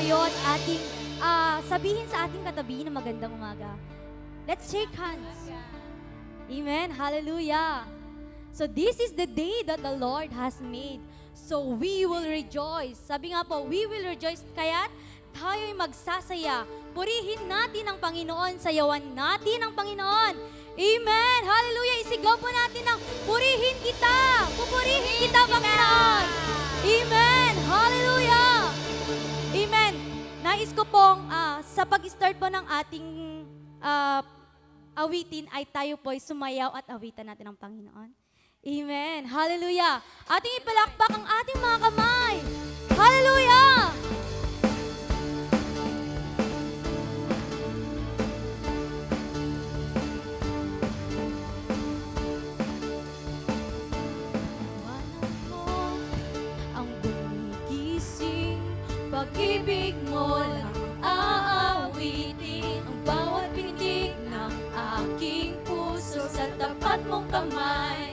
tayo at ating sabihin sa ating katabi na magandang umaga. Let's shake hands. Amen. Hallelujah. So this is the day that the Lord has made. So we will rejoice. Sabi nga po, we will rejoice. Kaya't tayo'y magsasaya. Purihin natin ang Panginoon. Sayawan natin ang Panginoon. Amen. Hallelujah. Isigaw po natin ng purihin kita. Pupurihin kita, Panginoon. Amen. Hallelujah. Amen. Nais ko pong sa pag-start po ng ating awitin ay tayo po'y sumayaw at awitan natin ang Panginoon. Amen. Hallelujah. Ating ipalakpak ang ating mga kamay. Hallelujah. Pag-ibig mo lang aawitin ang bawat pintig ng aking puso sa tapat mong kamay.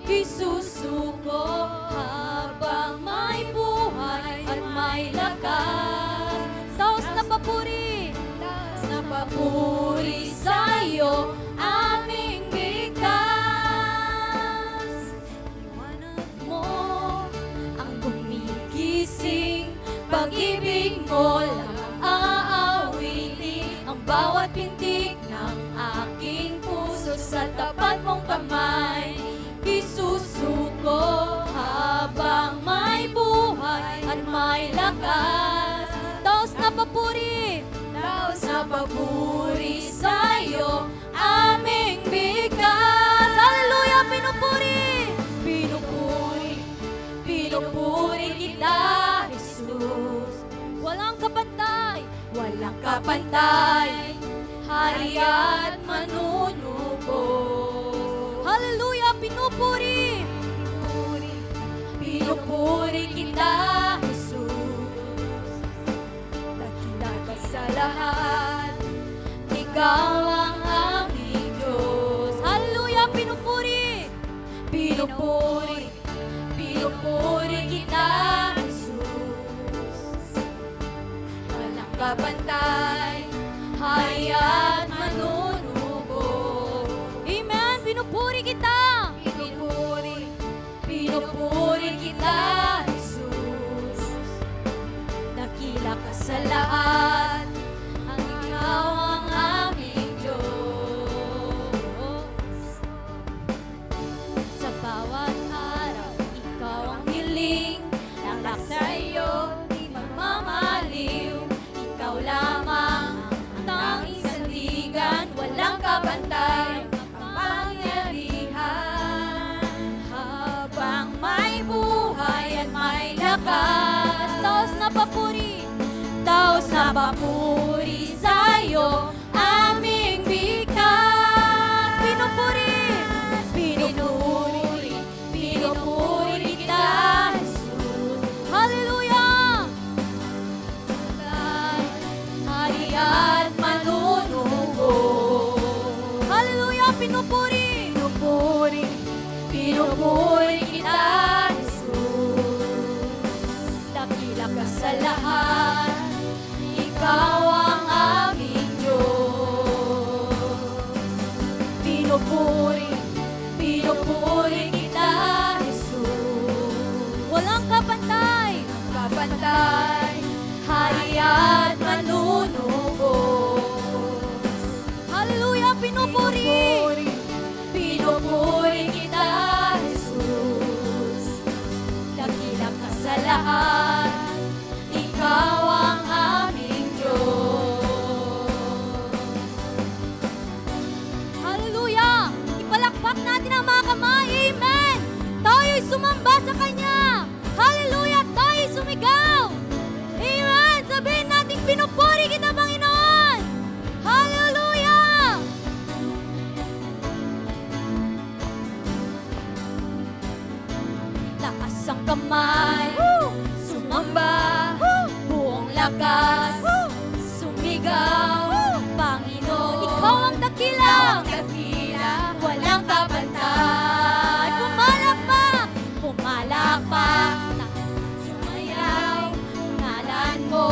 Isusuko habang may buhay at may lakas. Taos na papuri. Taos na papuri sa'yo, aming bigkas. Liwanag mo ang gumigising. Pag-ibig mo lang aawitin ang bawat pintig ng aking puso sa tapat mong kamay. Isusuko habang may buhay at may lakas. Taos na papuri. Taos na papuri sa'yo, aming bigkas. Hallelujah. Pinupuri. Pinupuri, pinupuri kita, Walang kapantay. walang kapantay, hari at manunubo. Hallelujah. Pinupuri. Pinupuri, pinupuri kita, Jesus. Dakila ka sa lahat, ikaw ang aming Diyos. Hallelujah. Pinupuri. Pinupuri, pinupuri kita, kapantay, hari at manunubo. Amen. Pinupuri kita. Pinupuri, pinupuri kita, Jesus. Dakila ka sa lahat, ang ikaw ang aming Diyos. Sa bawat araw, ikaw ang hiling, lalak sa'yo, di magmamaliw. Ikaw lamang ang tanging sandigan, walang kabantay, kapangyarihan. Habang may buhay at may lakas, Taos na papuri. taos na papuri sa'yo, aming bigkas. Pinupuri. Pinupuri, pinupuri kita, Jesus. Hallelujah. Hari at manunubo. Hallelujah. Pinupuri. Pinupuri, pinupuri kita, Jesus. Dakila ka sa lahat, ikaw ang aming Diyos. Pinupuri, pinupuri kita, Jesus. Walang kapantay. Kapantay, hari at manunubo. Hallelujah. Pinupuri. Pinupuri kita, Jesus. Dakila ka sa lahat, ikaw ang aming Diyos. Hallelujah. Ipalakpak natin ang mga kamay. Amen. Tayo'y sumamba sa Kanya. Hallelujah. Tayo'y sumigaw. Amen. Sabihin natin, pinupuri kita, Panginoon. Hallelujah. Lakas ang kamay, sumamba, buong lakas, sumigaw, Panginoon. Ikaw ang dakila. Ikaw ang dakila, walang kapantay. Pumalakpak. Pumalakpak, sumayaw, ngalan mo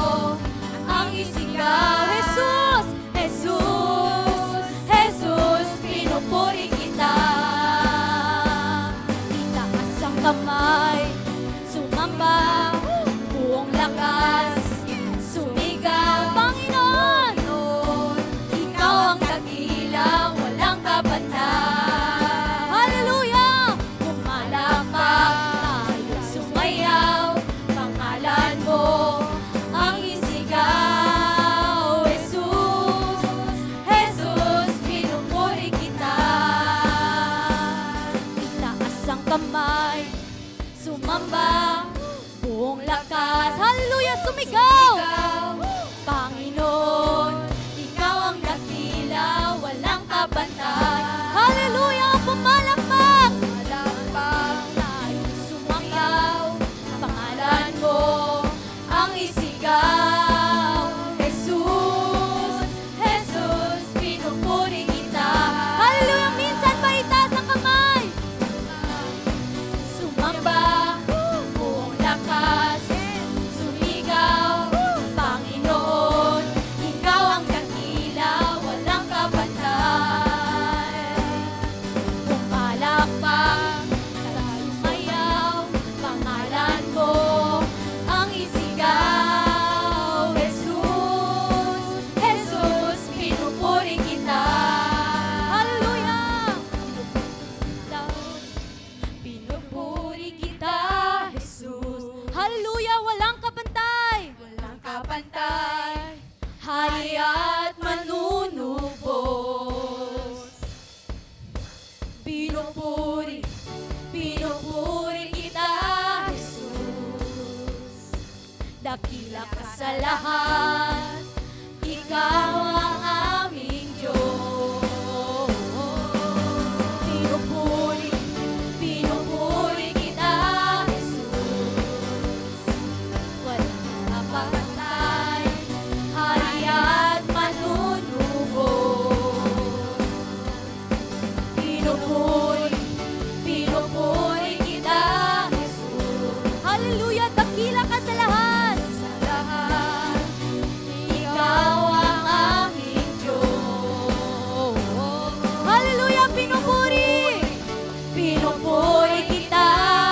dakila ka sa lahat. Ikaw ang aming Diyos. Pinupuri, pinupuri kita, Jesus. Walang kapatay, hari at manunubos. Pinupuri, pinupuri kita, Jesus. Hallelujah! Dakila ka sa lahat! Sa lahat, ikaw ang aming Diyos. Hallelujah! Pinupuri! Pinupuri kita,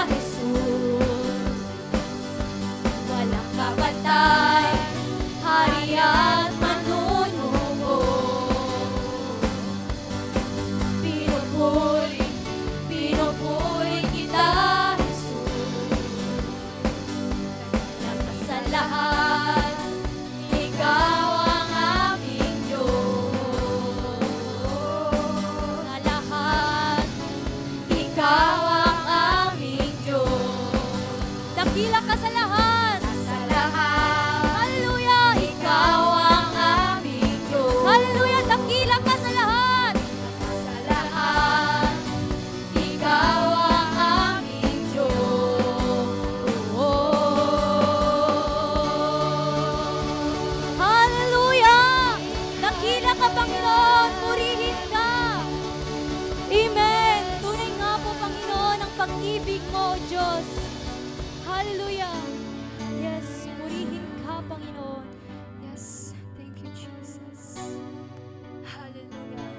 Jesus. Walang kapatay, hari at manunubos. Pinupuri, pinupuri kita, Jesus. Lakas sa lahat, ikaw ang aming Diyos. Sa lahat, ikaw ang aming Diyos. Dakila ka sa lahat! Sa lahat, Hallelujah! ikaw ang aming Diyos. Hallelujah! Dakila ka sa lahat! Sa lahat, ikaw ang aming Diyos. Hallelujah! Dakila ka, Panginoon! Purihin ka! Amen! Tunay nga po, Panginoon, ang pag-ibig mo, O Diyos. Hallelujah! Yes, purihin ka, Panginoon. Yes, thank you, Jesus. Hallelujah.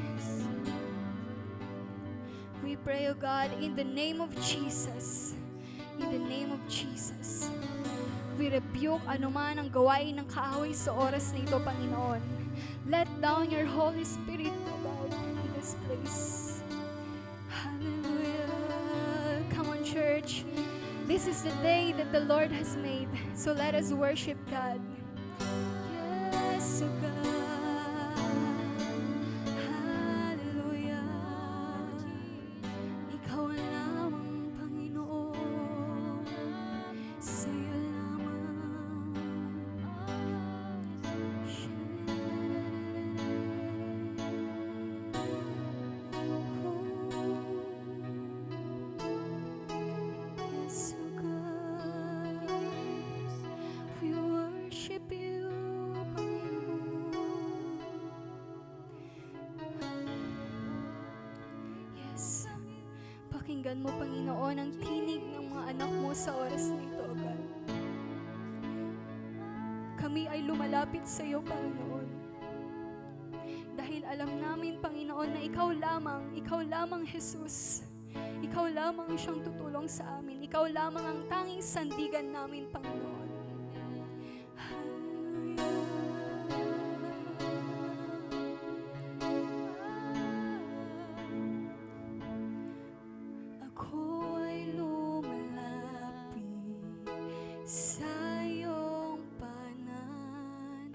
Yes. We pray, O God, in the name of Jesus. In the name of Jesus. We rebuke anuman ang gawain ng kaaway sa oras na ito, Panginoon. Let down your Holy Spirit, O God, in this place. Hallelujah. Come on, church. This is the day that the Lord has made. So let us worship God. Yes, O God. Hallelujah. Ikaw lamang, Panginoon. Sa'yo lamang. Yes, O God. We worship you, Panginoon. Yes. Pakinggan mo, Panginoon, ang tinig ng mga anak mo sa oras na ito, O God. Kami ay lumalapit sa iyo, Panginoon. Dahil alam namin, Panginoon, na ikaw lamang, Jesus. Ikaw lamang siyang tutulong sa amin. Ikaw lamang ang tanging sandigan namin, Panginoon. Ako ay lumalapit sa iyong panan,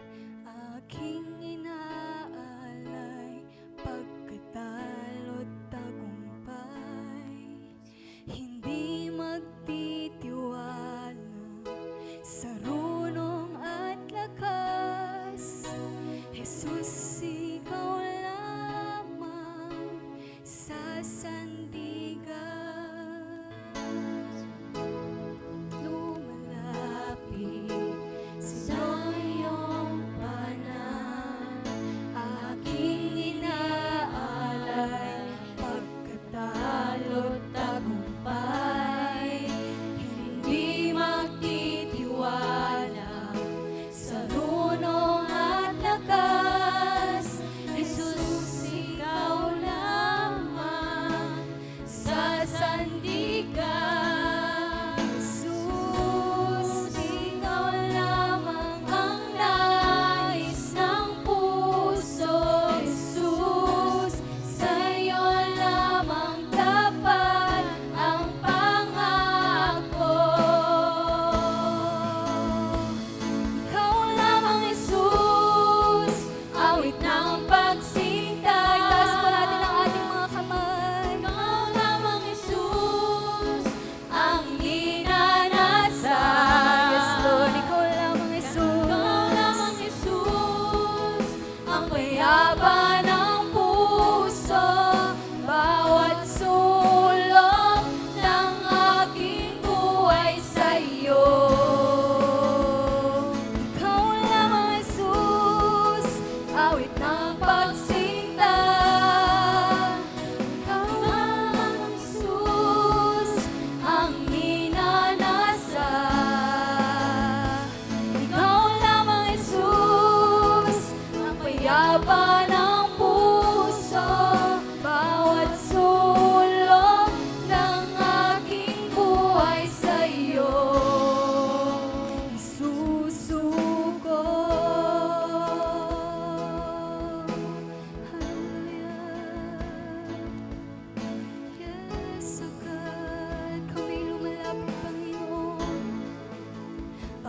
aking inaalay pagkatalo't tagumpay. Hindi magtitiwala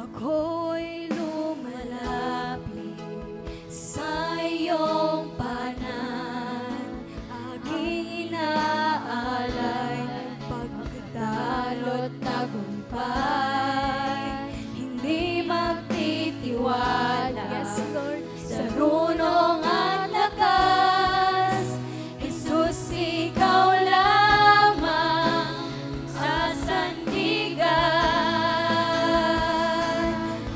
Ako'y lumalapit sa iyong panan, aking inaalay pagkatalo't tagumpay, hindi magtitiwala Yes, Lord. sa runong at lakas. Jesus, ikaw lamang sa sandigan.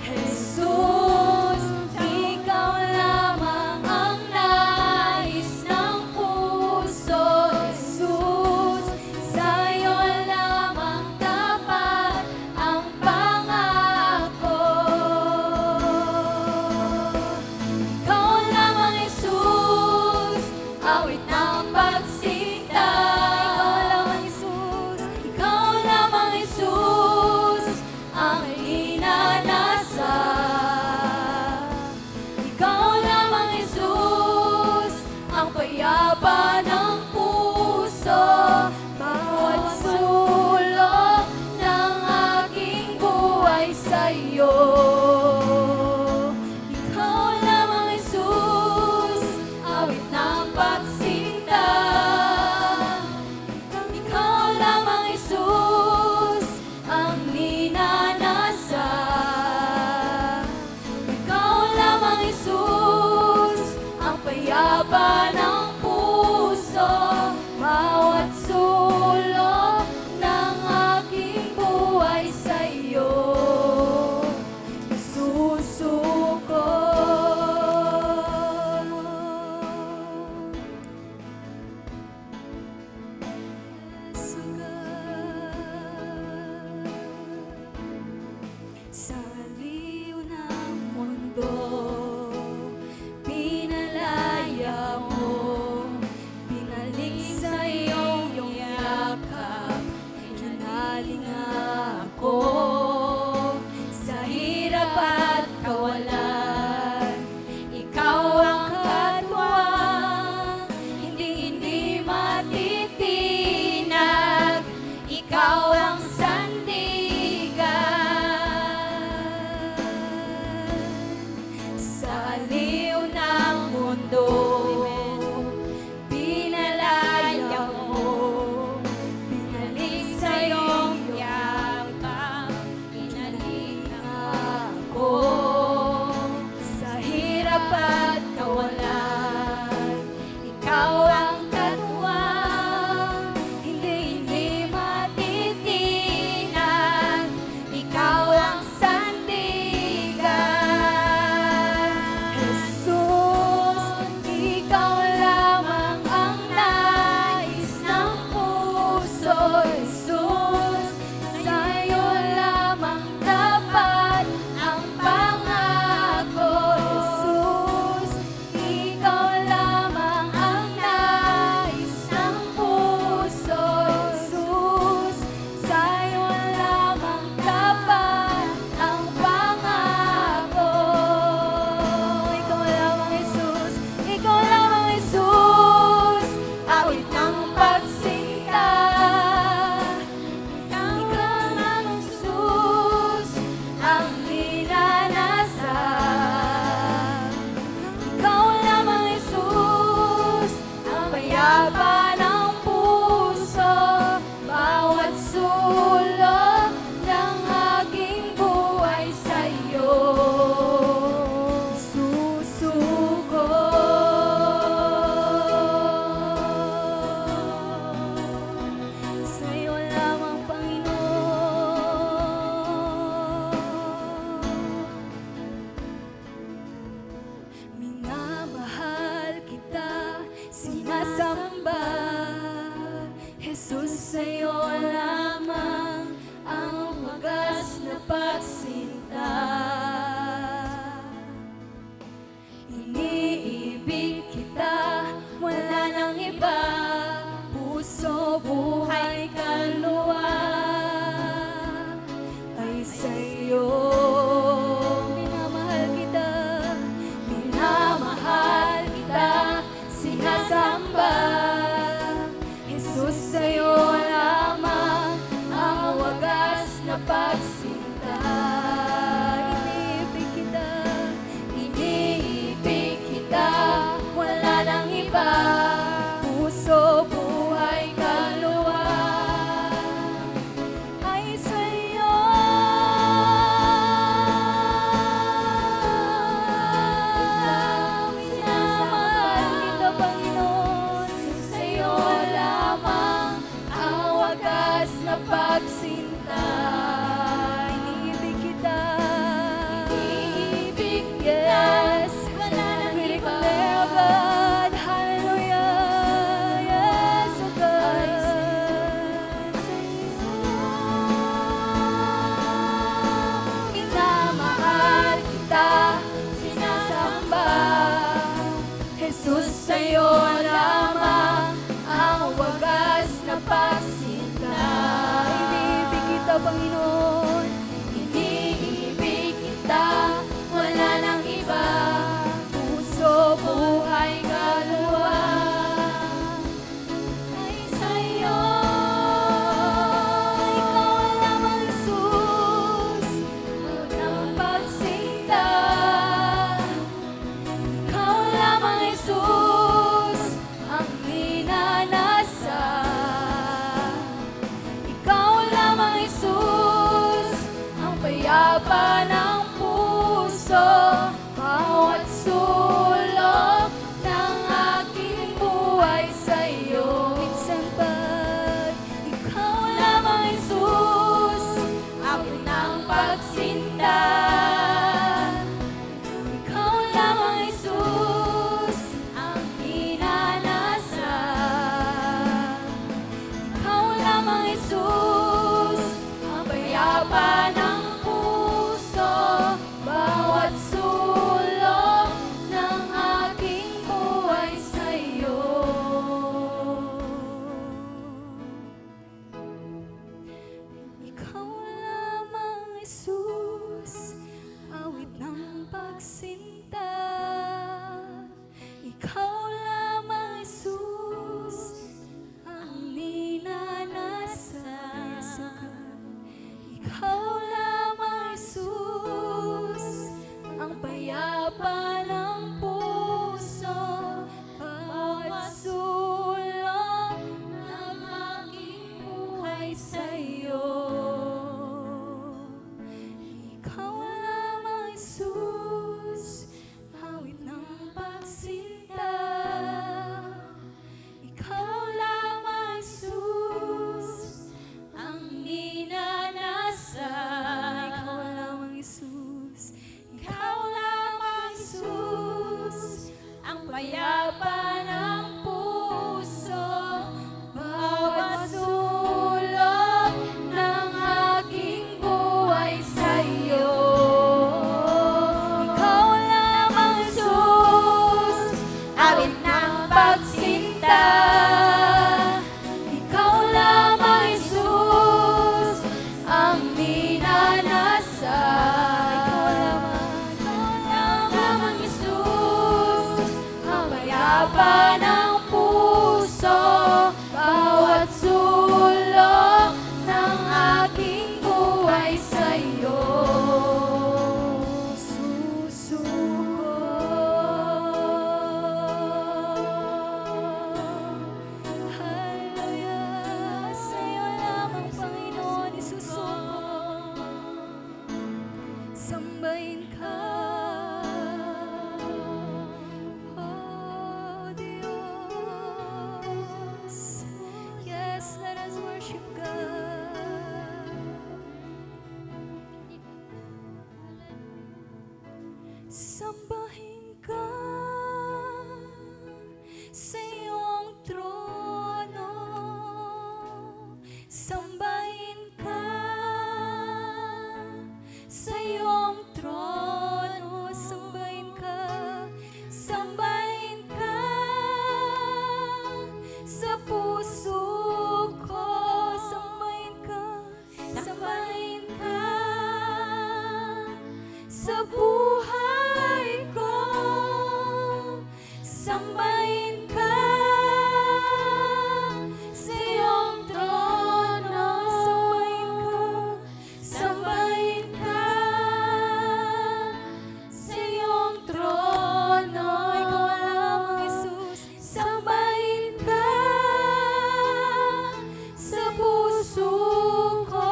Jesus, ikaw lamang ang nais ng puso. Jesus, sa'yo lamang tapat ang pangako. Ikaw lamang, Jesus, awit ng pagsinta. Ikaw lamang, Jesus, ang inanasa. Ikaw lamang, Jesus, ang payapa ng puso. Bawat sulok ng aking buhay sa'yo. Ikaw lamang, Jesus, awit ng pagsinta. Ikaw lamang, Jesus, ang ninanasa. Ikaw lamang, Jesus, ang payapa ng puso. Bawat sulok ng aking buhay sa'yo isusuko. Sa liw ng mundo, pinalaya mo, binalik sa iyong yakap, kinaling ako sa hirap at kawalan. Ikaw ang katuwang, hindi matitinag. Ikaw ang sandigan. Sa liw ng mundo, pinalaya mo, binalik sa iyong yakap, kinaling ako sa hirap at kawalan. Ikaw ang katuwang, hindi matitinag. Ikaw ang sandigan. Jesus, ikaw lamang ang nais ng puso. Jesus, sa'yo lamang dapat ang pangako. Jesus, ikaw lamang ang nais ng puso. Jesus, sa'yo lamang dapat ang pangako. Ikaw lamang, Jesus, ikaw lamang, Jesus, awit ng pagsinta. Ikaw lamang, Jesus, ang ninanasa. Ikaw lamang, Jesus, ang payapa ng puso. Bawat sulok ng aking buhay sa'yo isusuko. Sa'yo lamang, Panginoon. Minamahal kita, sinasamba. Jesus, sa'yo lamang ang wagas na pagsinta. Iniibig kita, wala nang iba. Puso, buhay, kaluluwa ay sa'yo. Minamahal kita, sinasamba. Jesus, sa'yo lamang sa'yo lamang ang wagas na pagsinta. Ibibig kita, Panginoon. Iniibig kita, wala nang iba. Puso, buhay, kaluluwa ay sa'yo. Ikaw lamang, Jesus, ang pagsinta. Ikaw lamang, Jesus, ang minanasa. Ikaw lamang, Jesus, ang payapa ng puso. Bawat sulok ng aking buhay sa'yo. Minsan pag ikaw lamang, Jesus, awit ng pagsinta. Ikaw lamang, Jesus, ang minanasa. Ikaw lamang, Jesus, ang payapa ng puso. Bawat sulok ng aking buhay sa'yo. Ikaw lamang, Jesus, awit ng pagsinta. Ikaw lamang, Jesus, ang minanasa. Ikaw lamang, Jesus, ang payapa ng puso. Bawat sulok ng aking buhay sa'yo. Ikaw lamang, Jesus, awit ng pagsinta. Ikaw lamang, Jesus, ang minanasa. Ikaw lamang, Jesus. Ikaw lamang, Jesus, ang payapa ng puso. Bawat sulok ng aking buhay sa'yo. Ikaw lamang, Jesus, awit ng pagsinta. Ikaw lamang, Jesus, ang minanasa. Ikaw lamang, Jesus, ang payapa ng puso. Bawat sulok ng aking buhay sa'yo. Hallelujah, sa'yo lamang, Panginoon, isusuko. Sambahin ka, oh Diyos. Yes, let us worship God. Sambahin ka sa iyong trono. Sambahin ka sa iyong trono. Sambahin ka. Sambahin ka sa puso ko. Sambahin ka. Sambahin ka sa buhay ko. Sambahin ka sa iyong trono. Sambahin ka. Sambahin ka sa iyong trono. Ikaw lamang, Jesus. Sambahin ka sa puso ko.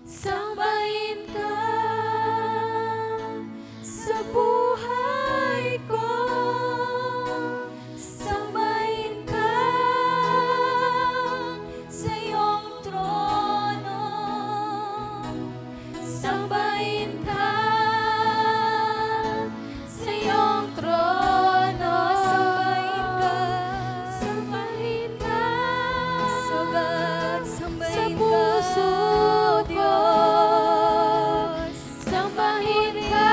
Sambahin ka sa buhay ko. Sambahin ka sa iyong trono. Sambahin ka sa iyong trono. Sambahin ka. Sambahin ka sa puso, Diyos. Sambahin ka,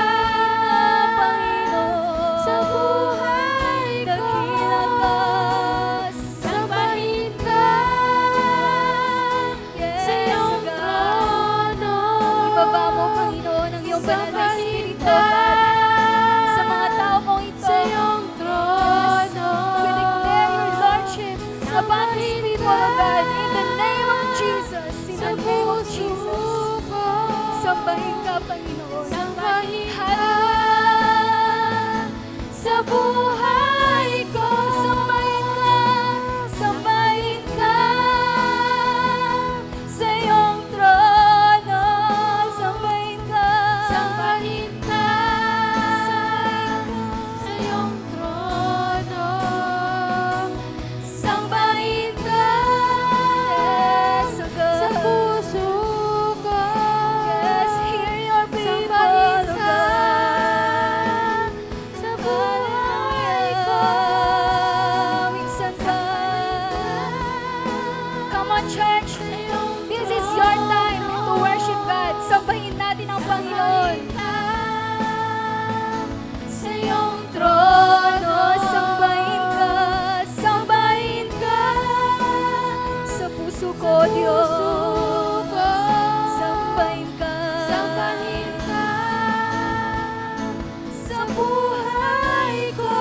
Panginoon, sa buhay banal na Espiritu, God. Sa mga tao mong ito. Sa iyong trono. We declare your Lordship upon these people, O God. In the name of Jesus. In the name of Jesus. Sambahin ka, Panginoon. Sambahin ka. Hallelujah. Sa buhay ko. Sambahin ka. Sambahin ka. Sa iyong trono. Sambahin ka. Sambahin ka. Sa iyong trono. Sambahin ka. Yes, O God. Sa puso ko. Yes, hear your people, Sambahin O ka. God. Sa buhay ko. Minsan pa. Come on, church. This is your time to worship God. Sambahin natin ang Panginoon. Sa iyong Trono, sambahin ka. Sambahin ka. Sa puso ko, Diyos. Sambahin ka. Sambahin ka. Sa buhay ko.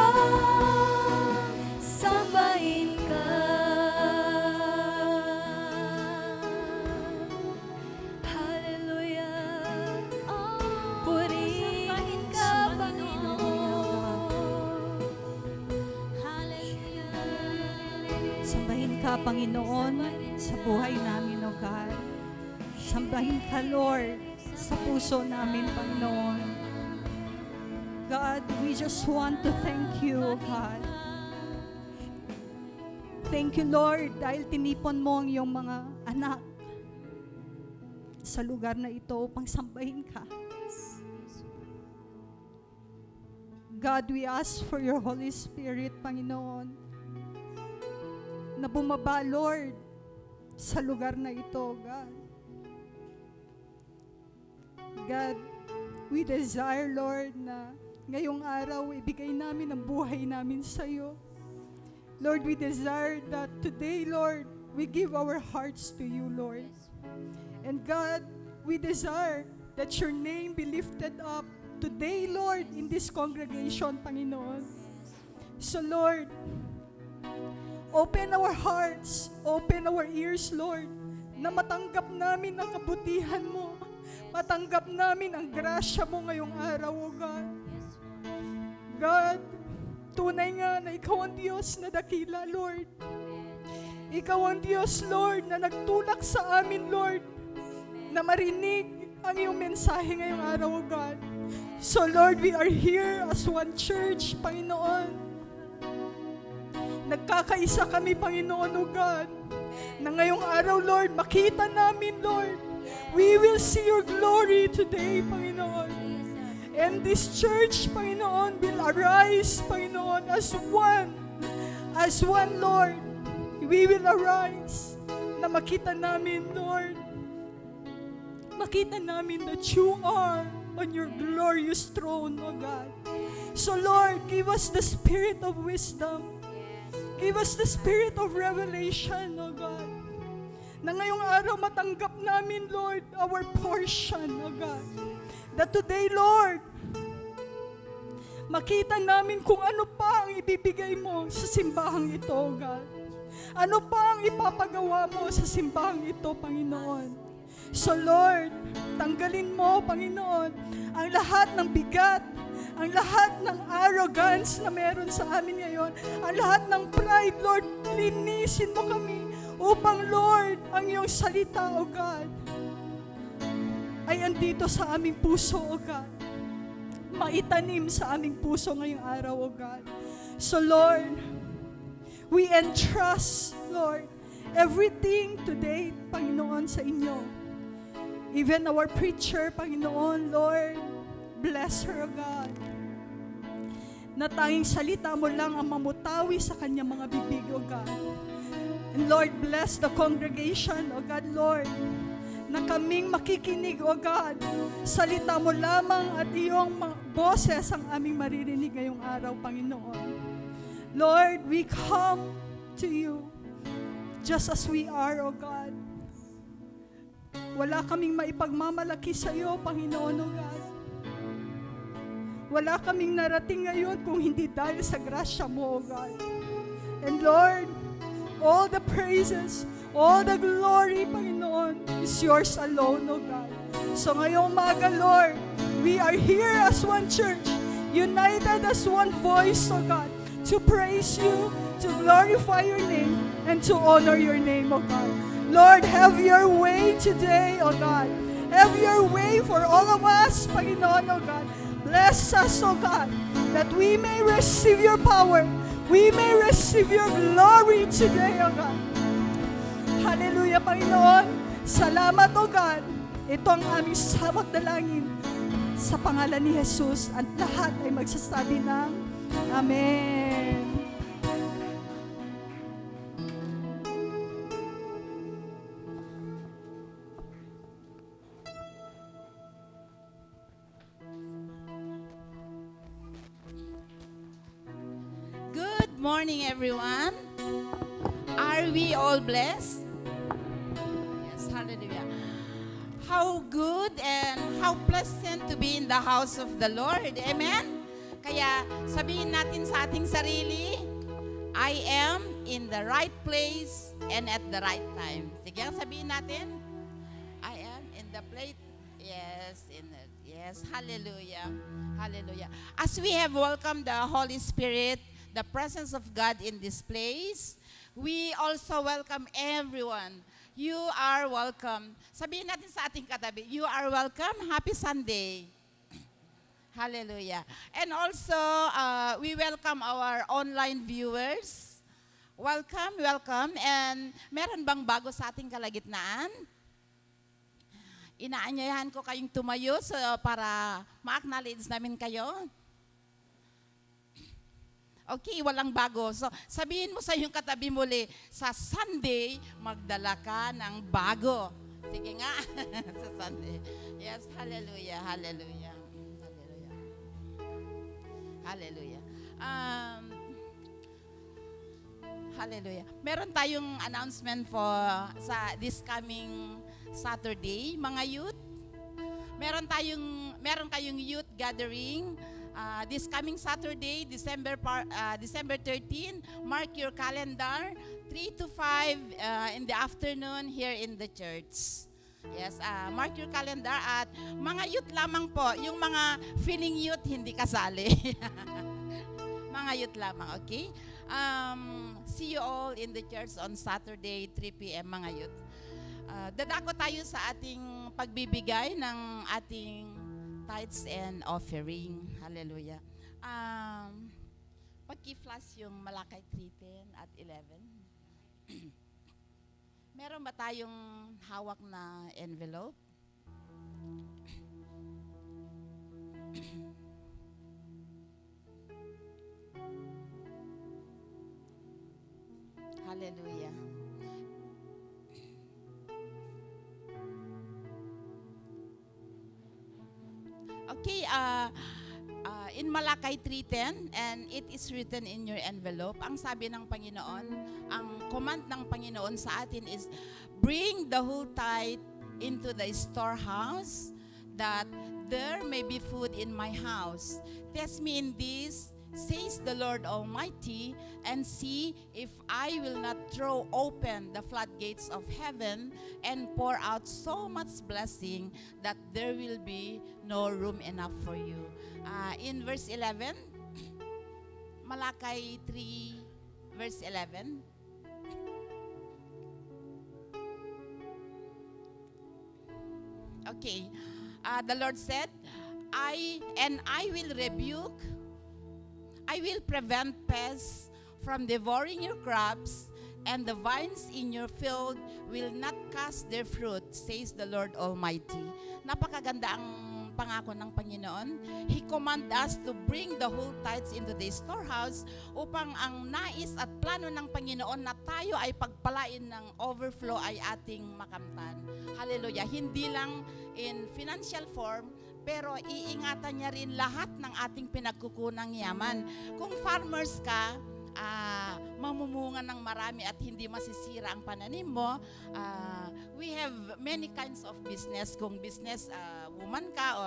Sambahin ka. Hallelujah. Purihin ka, Panginoon. Sambahin ka, Panginoon, sa buhay namin, O God. Sambahin ka, Lord, sa puso namin, Panginoon. God, we just want to thank you, O God. Thank you, Lord, dahil tinipon mo ang iyong mga anak sa lugar na ito upang sambahin ka. God, we ask for your Holy Spirit, Panginoon, na bumaba, Lord, sa lugar na ito, God. God, we desire, Lord, na ngayong araw, ibigay namin ang buhay namin sa iyo. Lord, we desire that today, Lord, we give our hearts to you, Lord. And God, we desire that your name be lifted up today, Lord, in this congregation, Panginoon. So, Lord, open our hearts, open our ears, Lord, na matanggap namin ang kabutihan mo. Matanggap namin ang grasya mo ngayong araw, O God. God, tunay nga na ikaw ang Diyos na dakila, Lord. Ikaw ang Diyos, Lord, na nagtulak sa amin, Lord, na marinig ang iyong mensahe ngayong araw, O God. So, Lord, we are here as one church, Panginoon. Nagkakaisa kami, Panginoon, O God, na ngayong araw, Lord, makita namin, Lord, we will see your glory today, Panginoon. And this church, Panginoon, will arise, Panginoon, as one, Lord. We will arise na makita namin, Lord, makita namin that you are on your glorious throne, O God. So, Lord, give us the spirit of wisdom. Give us the spirit of revelation, O God. Na ngayong araw matanggap namin, Lord, our portion, O God. That today, Lord, makita namin kung ano pa ang ibibigay mo sa simbahang ito, O God. Ano pa ang ipapagawa mo sa simbahang ito, Panginoon. So, Lord, tanggalin mo, Panginoon, ang lahat ng bigat, ang lahat ng arrogance na meron sa amin ngayon, ang lahat ng pride, Lord, linisin mo kami upang, Lord, ang iyong salita, O God, ay andito sa aming puso, O God. Maitanim sa aming puso ngayong araw, O God. So, Lord, we entrust, Lord, everything today, Panginoon, sa inyo. Even our preacher, Panginoon, Lord, bless her, O God. Na tanging salita mo lang ang mamutawi sa kanyang mga bibig, O God. And Lord, bless the congregation, O God, Lord, na kaming makikinig, O God. Salita mo lamang at iyong boses ang aming maririnig ngayong araw, Panginoon. Lord, we come to you just as we are, O God. Wala kaming maipagmamalaki sa iyo, Panginoon, O God. Wala kaming narating ngayon kung hindi dahil sa grasya mo, O God. And Lord, all the praises, all the glory, Panginoon, is yours alone, O God. So ngayong umaga, Lord, we are here as one church, united as one voice, O God, to praise you, to glorify your name, and to honor your name, O God. Lord, have your way today, O God. Have your way for all of us, Panginoon, O God. Bless us, O God, that we may receive your power. We may receive your glory today, O God. Hallelujah, Panginoon. Salamat, O God. Ito ang aming samot dalangin. Sa pangalan ni Jesus, at lahat ay magsasabi ng Amen. Good morning, everyone. Are we all blessed? Yes, hallelujah. How good and how pleasant to be in the house of the Lord. Amen? Kaya sabihin natin sa ating sarili, I am in the right place and at the right time. Sige, sabihin natin, I am in the place. Yes, hallelujah. Hallelujah. As we have welcomed the Holy Spirit, the presence of God in this place, we also welcome everyone. You are welcome. Sabihin natin sa ating katabi, you are welcome. Happy Sunday. Hallelujah. And also, we welcome our online viewers. Welcome, welcome. And meron bang bago sa ating kalagitnaan? Inaanyayahan ko kayong tumayo para ma-acknowledge namin kayo. Okay, walang bago. So, sabihin mo sa iyong katabi muli, sa Sunday, magdala ka ng bago. Sige nga, sa Sunday. Yes, hallelujah, hallelujah. Hallelujah. Hallelujah. Hallelujah. Meron tayong announcement sa this coming Saturday, mga youth. Meron kayong youth gathering this coming Saturday, December 13. Mark your calendar, 3 to 5 in the afternoon here in the church. Yes, mark your calendar at mga youth lamang po, yung mga feeling youth hindi kasali. Mga youth lamang, okay? See you all in the church on Saturday, 3 p.m. mga youth. Dadako tayo sa ating pagbibigay ng ating tithes and offering. Hallelujah. Pagki-flash yung Malakay 3:10 at 11. Meron ba tayong hawak na envelope? Hallelujah. Okay, in Malakay 3:10, and it is written in your envelope, ang sabi ng Panginoon, ang command ng Panginoon sa atin is, bring the whole tithe into the storehouse, that there may be food in my house. Test me in this, says the Lord Almighty, and see if I will not throw open the floodgates of heaven and pour out so much blessing that there will be no room enough for you. In verse 11, Malakay 3, verse 11. Okay, the Lord said, I will rebuke, I will prevent pests from devouring your crops, and the vines in your field will not cast their fruit, says the Lord Almighty. Napakaganda ang pangako ng Panginoon. He command us to bring the whole tithes into the storehouse upang ang nais at plano ng Panginoon na tayo ay pagpalain ng overflow ay ating makamtan. Hallelujah. Hindi lang in financial form, pero iingatan niya rin lahat ng ating pinagkukunang yaman. Kung farmers ka, mamumunga ng marami at hindi masisira ang pananim mo. We have many kinds of business. Kung business woman ka o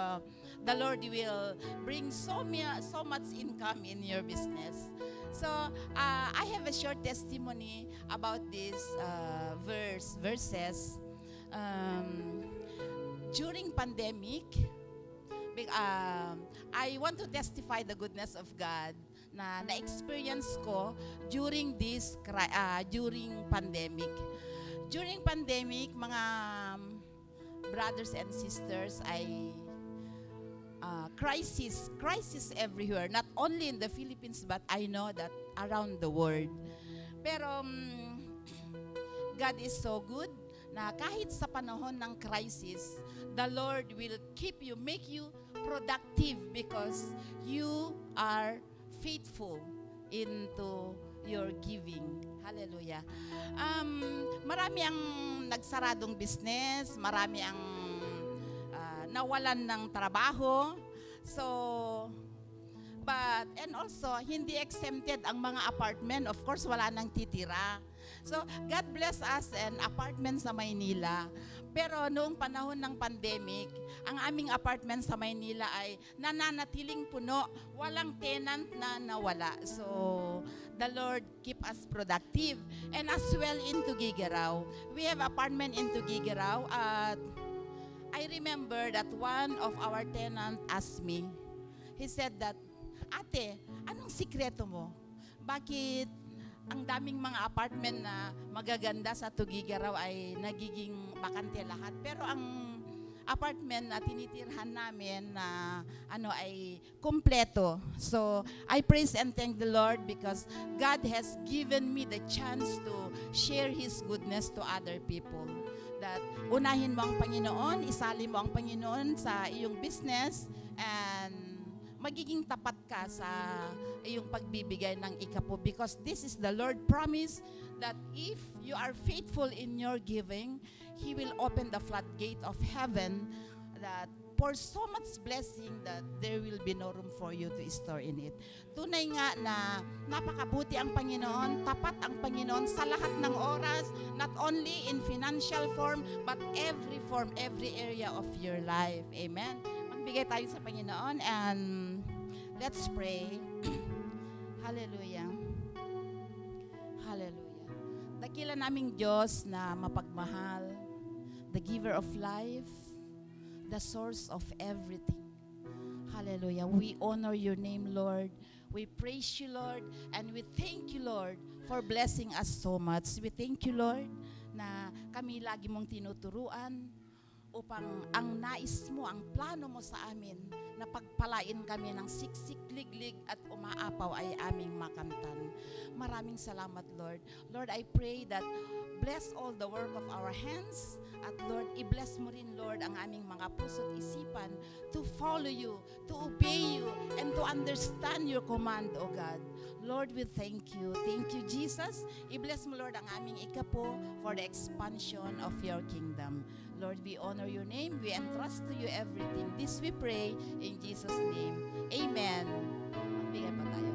the Lord will bring so much income in your business. So I have a short testimony about this verses. During pandemic, I want to testify the goodness of God na na-experience ko during during pandemic. During pandemic, mga brothers and sisters, ay crisis everywhere, not only in the Philippines, but I know that around the world. Pero God is so good na kahit sa panahon ng crisis, the Lord will keep you, make you productive because you are faithful into your giving. Hallelujah. Marami ang nagsaradong business, marami ang nawalan ng trabaho. So, and also, hindi exempted ang mga apartment. Of course, wala nang titira. So, God bless us and apartment sa Maynila. Pero noong panahon ng pandemic, ang aming apartment sa Maynila ay nananatiling puno, walang tenant na nawala. So, the Lord keep us productive. And as well in Tugigaraw. We have apartment in Tugigaraw at I remember that one of our tenant asked me, he said that, "Ate, anong sikreto mo? Bakit ang daming mga apartment na magaganda sa Tugigaraw ay nagiging bakante lahat? Pero ang apartment na tinitirhan namin na ay kumpleto." So, I praise and thank the Lord because God has given me the chance to share His goodness to other people. That unahin mo ang Panginoon, isali mo ang Panginoon sa iyong business, and magiging tapat ka sa iyong pagbibigay ng ikapo because this is the Lord promise that if you are faithful in your giving, He will open the floodgate of heaven that pour so much blessing that there will be no room for you to store in it. Tunay nga na napakabuti ang Panginoon, tapat ang Panginoon sa lahat ng oras, not only in financial form, but every form, every area of your life. Amen? Magbigay tayo sa Panginoon and let's pray. Hallelujah. Hallelujah. Dakila naming Diyos na mapagmahal, the giver of life, the source of everything. Hallelujah. We honor your name, Lord. We praise you, Lord. And we thank you, Lord, for blessing us so much. We thank you, Lord, na kami lagi mong tinuturuan upang ang nais mo, ang plano mo sa amin, na pagpalain kami ng siksik, liglig at umaapaw ay aming makamtan. Maraming salamat, Lord. Lord, I pray that bless all the work of our hands. At Lord, i-bless mo rin, Lord, ang aming mga puso't isipan to follow you, to obey you, and to understand your command, O God. Lord, we thank you. Thank you, Jesus. I-bless mo, Lord, ang aming ikapo for the expansion of your kingdom. Lord, we honor your name. We entrust to you everything. This we pray in Jesus' name. Amen. Bigyan pa tayo.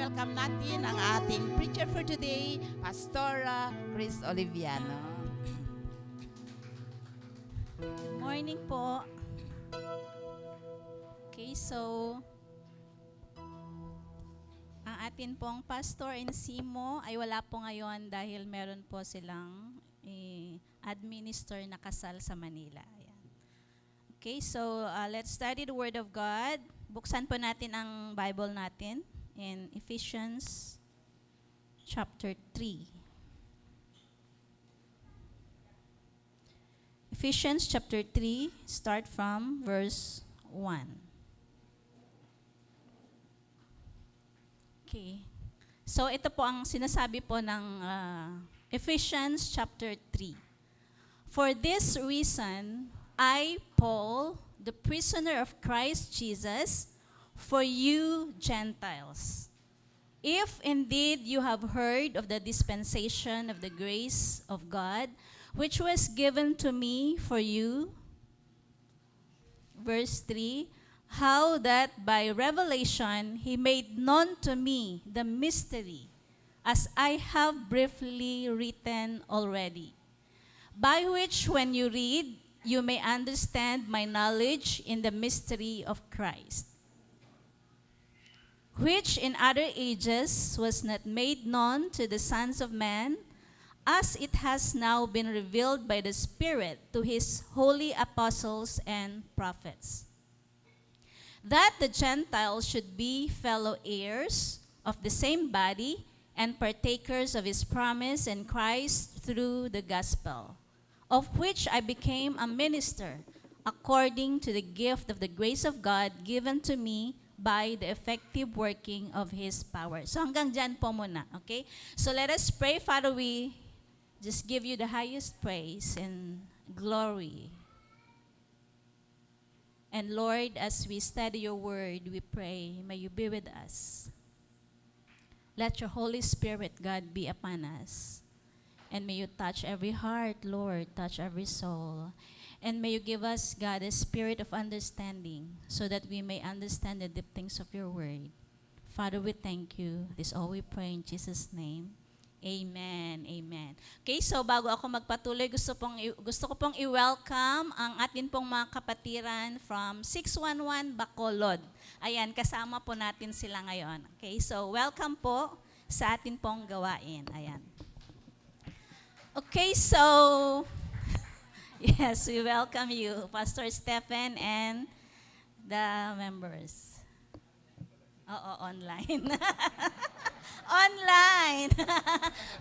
Welcome natin ang ating preacher for today, Pastora Chris Oliviano. Morning po. Okay, so ang atin pong pastor and simo ay wala po ngayon dahil meron po silang administer na kasal sa Manila. Ayan. Okay, so let's study the Word of God. Buksan po natin ang Bible natin in Ephesians chapter 3. Ephesians chapter 3, start from verse 1. Okay. So ito po ang sinasabi po ng Ephesians chapter 3. For this reason, I, Paul, the prisoner of Christ Jesus, for you Gentiles, if indeed you have heard of the dispensation of the grace of God, which was given to me for you, verse 3, how that by revelation he made known to me the mystery, as I have briefly written already, by which when you read, you may understand my knowledge in the mystery of Christ, which in other ages was not made known to the sons of men, as it has now been revealed by the Spirit to his holy apostles and prophets, that the Gentiles should be fellow heirs of the same body and partakers of his promise in Christ through the gospel, of which I became a minister according to the gift of the grace of God given to me by the effective working of his power. So hanggang dyan po muna, okay? So let us pray. Father, we just give you the highest praise and glory. And Lord, as we study your word, we pray, may you be with us. Let your Holy Spirit, God, be upon us. And may you touch every heart, Lord, touch every soul. And may you give us, God, a spirit of understanding so that we may understand the deep things of your word. Father, we thank you. This all we pray in Jesus' name. Amen. Amen. Okay, so bago ako magpatuloy, gusto ko pong i-welcome ang atin pong mga kapatiran from 611 Bacolod. Ayan, kasama po natin sila ngayon. Okay, so welcome po sa atin pong gawain. Ayan. Okay, so yes, we welcome you, Pastor Stephen and the members. Oo, online. Online.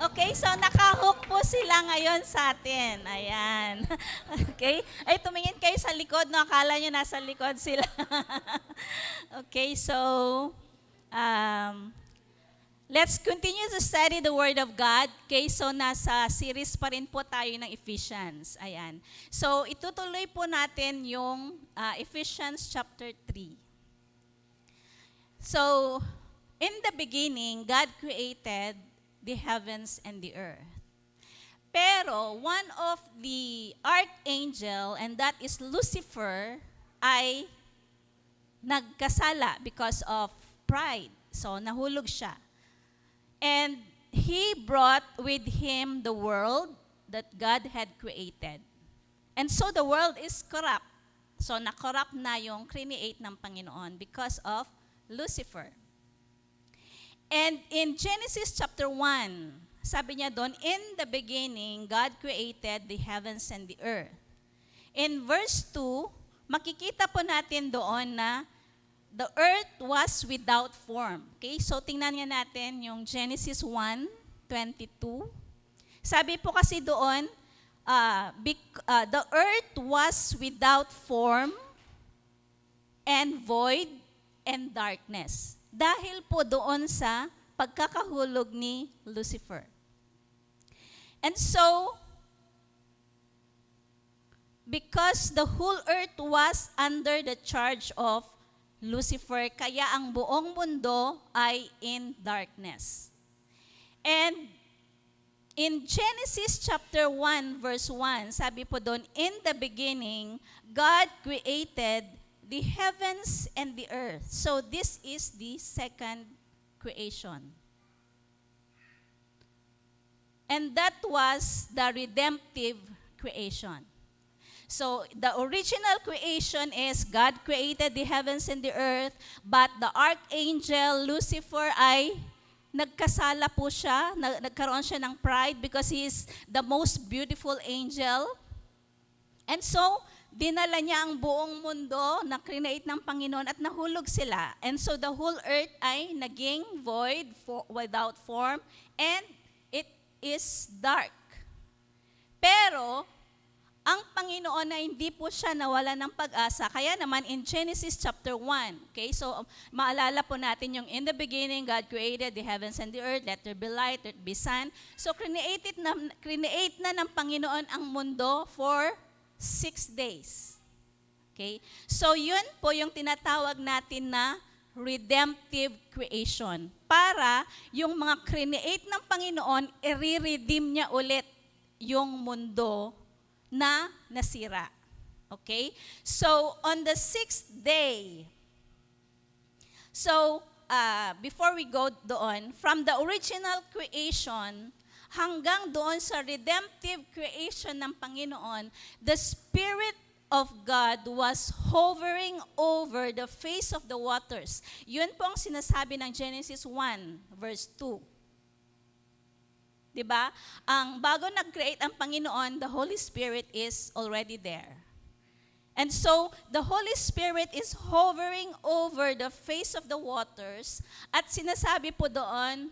Okay, so nakahook po sila ngayon sa atin. Ayan. Okay? Ay, tumingin kayo sa likod, no? Akala nyo nasa likod sila. Okay, so let's continue to study the Word of God. Okay, so nasa series pa rin po tayo ng Ephesians. Ayan. So, itutuloy po natin yung Ephesians chapter 3. So, in the beginning, God created the heavens and the earth. Pero one of the archangel, and that is Lucifer, ay nagkasala because of pride. So, nahulog siya. And he brought with him the world that God had created. And so the world is corrupt. So, na-corrupt na yung create ng Panginoon because of Lucifer. And in Genesis chapter 1, sabi niya doon, in the beginning, God created the heavens and the earth. In verse 2, makikita po natin doon na the earth was without form. Okay, so tingnan nga natin yung Genesis 1:22. Sabi po kasi doon, the earth was without form and void and darkness. Dahil po doon sa pagkakahulog ni Lucifer. And so, because the whole earth was under the charge of Lucifer, kaya ang buong mundo ay in darkness. And in Genesis chapter 1 verse 1, sabi po doon, in the beginning, God created the heavens and the earth. So this is the second creation. And that was the redemptive creation. So the original creation is God created the heavens and the earth, but the archangel Lucifer ay nagkasala po siya, nagkaroon siya ng pride because he is the most beautiful angel. And so, dinala niya ang buong mundo na create ng Panginoon at nahulog sila. And so the whole earth ay naging void, without form, and it is dark. Pero, ang Panginoon na hindi po siya nawala ng pag-asa. Kaya naman in Genesis chapter 1, okay, so maalala po natin yung in the beginning, God created the heavens and the earth, let there be light, let there be sun. So create na ng Panginoon ang mundo for 6 days. Okay? So yun po yung tinatawag natin na redemptive creation. Para yung mga create ng Panginoon, i-redeem niya ulit yung mundo na nasira. Okay? So on the 6th day, so before we go doon, from the original creation, hanggang doon sa redemptive creation ng Panginoon, the Spirit of God was hovering over the face of the waters. Yun po ang sinasabi ng Genesis 1, verse 2. Diba? Ang bago nag-create ang Panginoon, the Holy Spirit is already there. And so, the Holy Spirit is hovering over the face of the waters. At sinasabi po doon,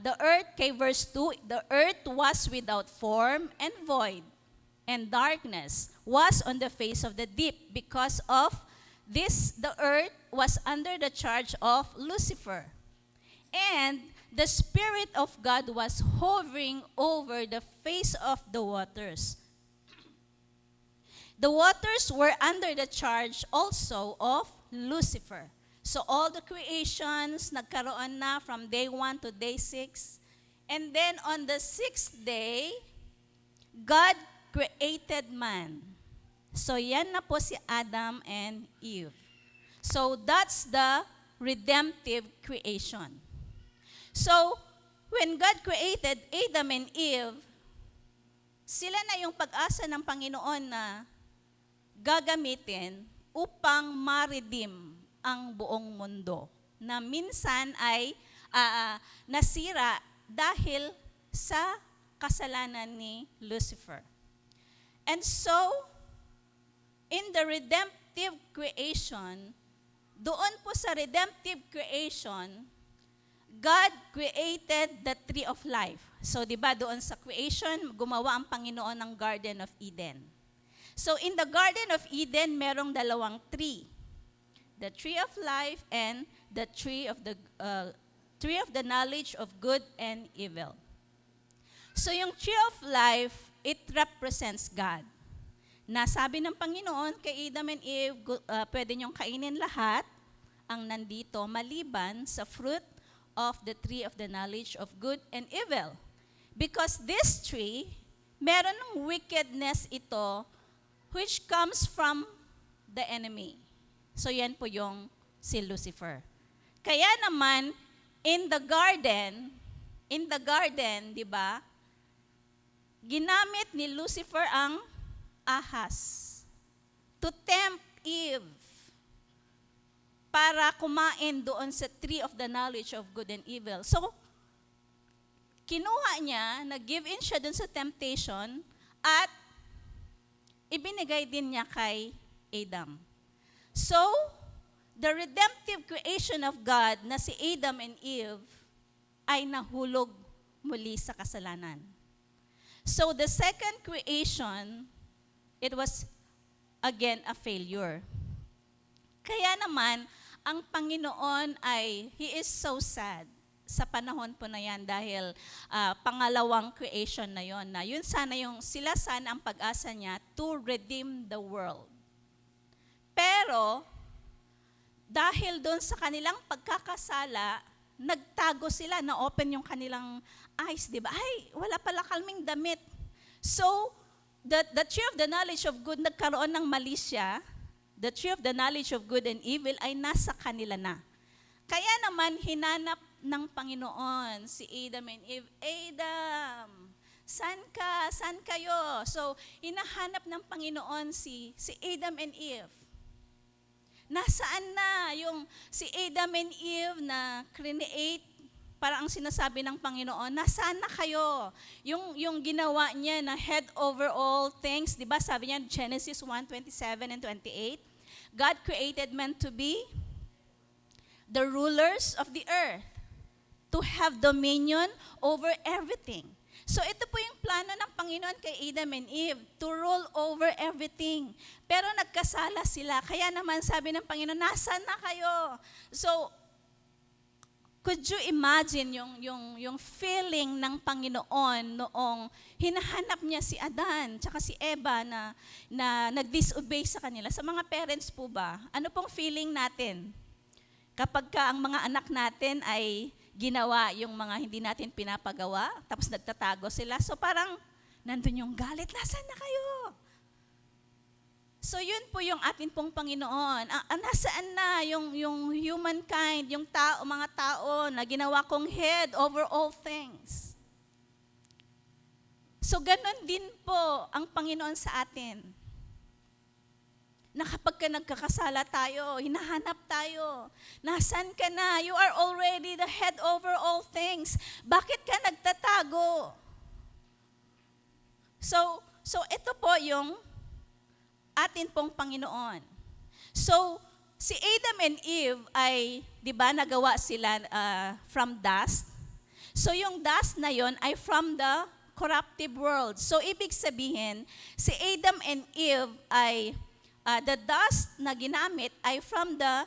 the earth, kay verse 2, the earth was without form and void, and darkness was on the face of the deep. Because of this, the earth was under the charge of Lucifer. And the Spirit of God was hovering over the face of the waters. The waters were under the charge also of Lucifer. So all the creations nagkaroon na from day 1 to day 6. And then on the 6th day, God created man. So yan na po si Adam and Eve. So that's the redemptive creation. So when God created Adam and Eve, sila na yung pag-asa ng Panginoon na gagamitin upang ma-redeem ang buong mundo na minsan ay nasira dahil sa kasalanan ni Lucifer. And so, in the redemptive creation, doon po sa redemptive creation, God created the tree of life. So, di ba doon sa creation, gumawa ang Panginoon ng Garden of Eden. So, in the Garden of Eden, merong dalawang tree. The tree of life and the tree of the knowledge of good and evil. So, yung tree of life, it represents God. Nasabi ng Panginoon kay Adam and Eve, pwede niyong kainin lahat ang nandito maliban sa fruit of the tree of the knowledge of good and evil. Because this tree, meron ng wickedness ito which comes from the enemy. So yan po yung si Lucifer. Kaya naman, in the garden, di ba, ginamit ni Lucifer ang ahas to tempt Eve para kumain doon sa tree of the knowledge of good and evil. So, kinuha niya, nag-give in siya doon sa temptation, at ibinigay din niya kay Adam. So, the redemptive creation of God na si Adam and Eve ay nahulog muli sa kasalanan. So, the second creation, it was again a failure. Kaya naman, ang Panginoon ay, He is so sad sa panahon po na yan dahil pangalawang creation na yon, na yun sana yung, sila sana ang pag-asa niya to redeem the world. Pero, dahil doon sa kanilang pagkakasala, nagtago sila, na-open yung kanilang eyes, di ba? Ay, wala pala kaming damit. So, the tree of the knowledge of good, nagkaroon ng mali siya. The tree of the knowledge of good and evil ay nasa kanila na. Kaya naman, hinanap ng Panginoon si Adam and Eve. Adam, saan ka? Saan kayo? So, hinahanap ng Panginoon si Adam and Eve. Nasaan na yung si Adam and Eve na create, para ang sinasabi ng Panginoon, nasaan na kayo? Yung ginawa niya na head over all things, di ba? Sabi niya, Genesis 1:27 and 28, God created man to be the rulers of the earth, to have dominion over everything. So ito po yung plano ng Panginoon kay Adam and Eve, to rule over everything. Pero nagkasala sila, kaya naman sabi ng Panginoon, nasaan na kayo? So, could you imagine yung feeling ng Panginoon noong hinahanap niya si Adan tsaka si Eva na nag-disobey sa kanila? Sa mga parents po ba, ano pong feeling natin? Kapag ang mga anak natin ay ginawa yung mga hindi natin pinapagawa, tapos nagtatago sila, so parang nandun yung galit, nasaan na kayo? So yun po yung atin pong Panginoon. Nasaan na yung humankind, yung tao, mga tao na ginawa kong head over all things? So ganon din po ang Panginoon sa atin. Na kapag ka nagkakasala tayo, hinahanap tayo, nasan ka na? You are already the head over all things. Bakit ka nagtatago? So ito po yung atin pong Panginoon. So, si Adam and Eve ay, di ba, nagawa sila from dust. So, yung dust na yon ay from the corruptive world. So, ibig sabihin, si Adam and Eve ay, the dust na ginamit ay from the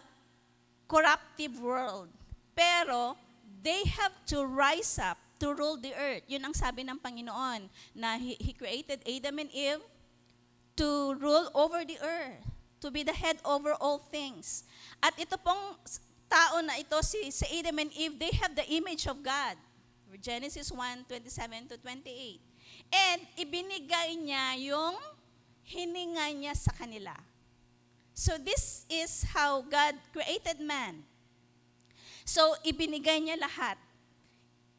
corruptive world. Pero, they have to rise up to rule the earth. Yun ang sabi ng Panginoon, na He created Adam and Eve to rule over the earth, to be the head over all things. At ito pong tao na ito, si Adam and Eve, they have the image of God. Genesis 1:27-28. And ibinigay niya yung hininga niya sa kanila. So this is how God created man. So ibinigay niya lahat.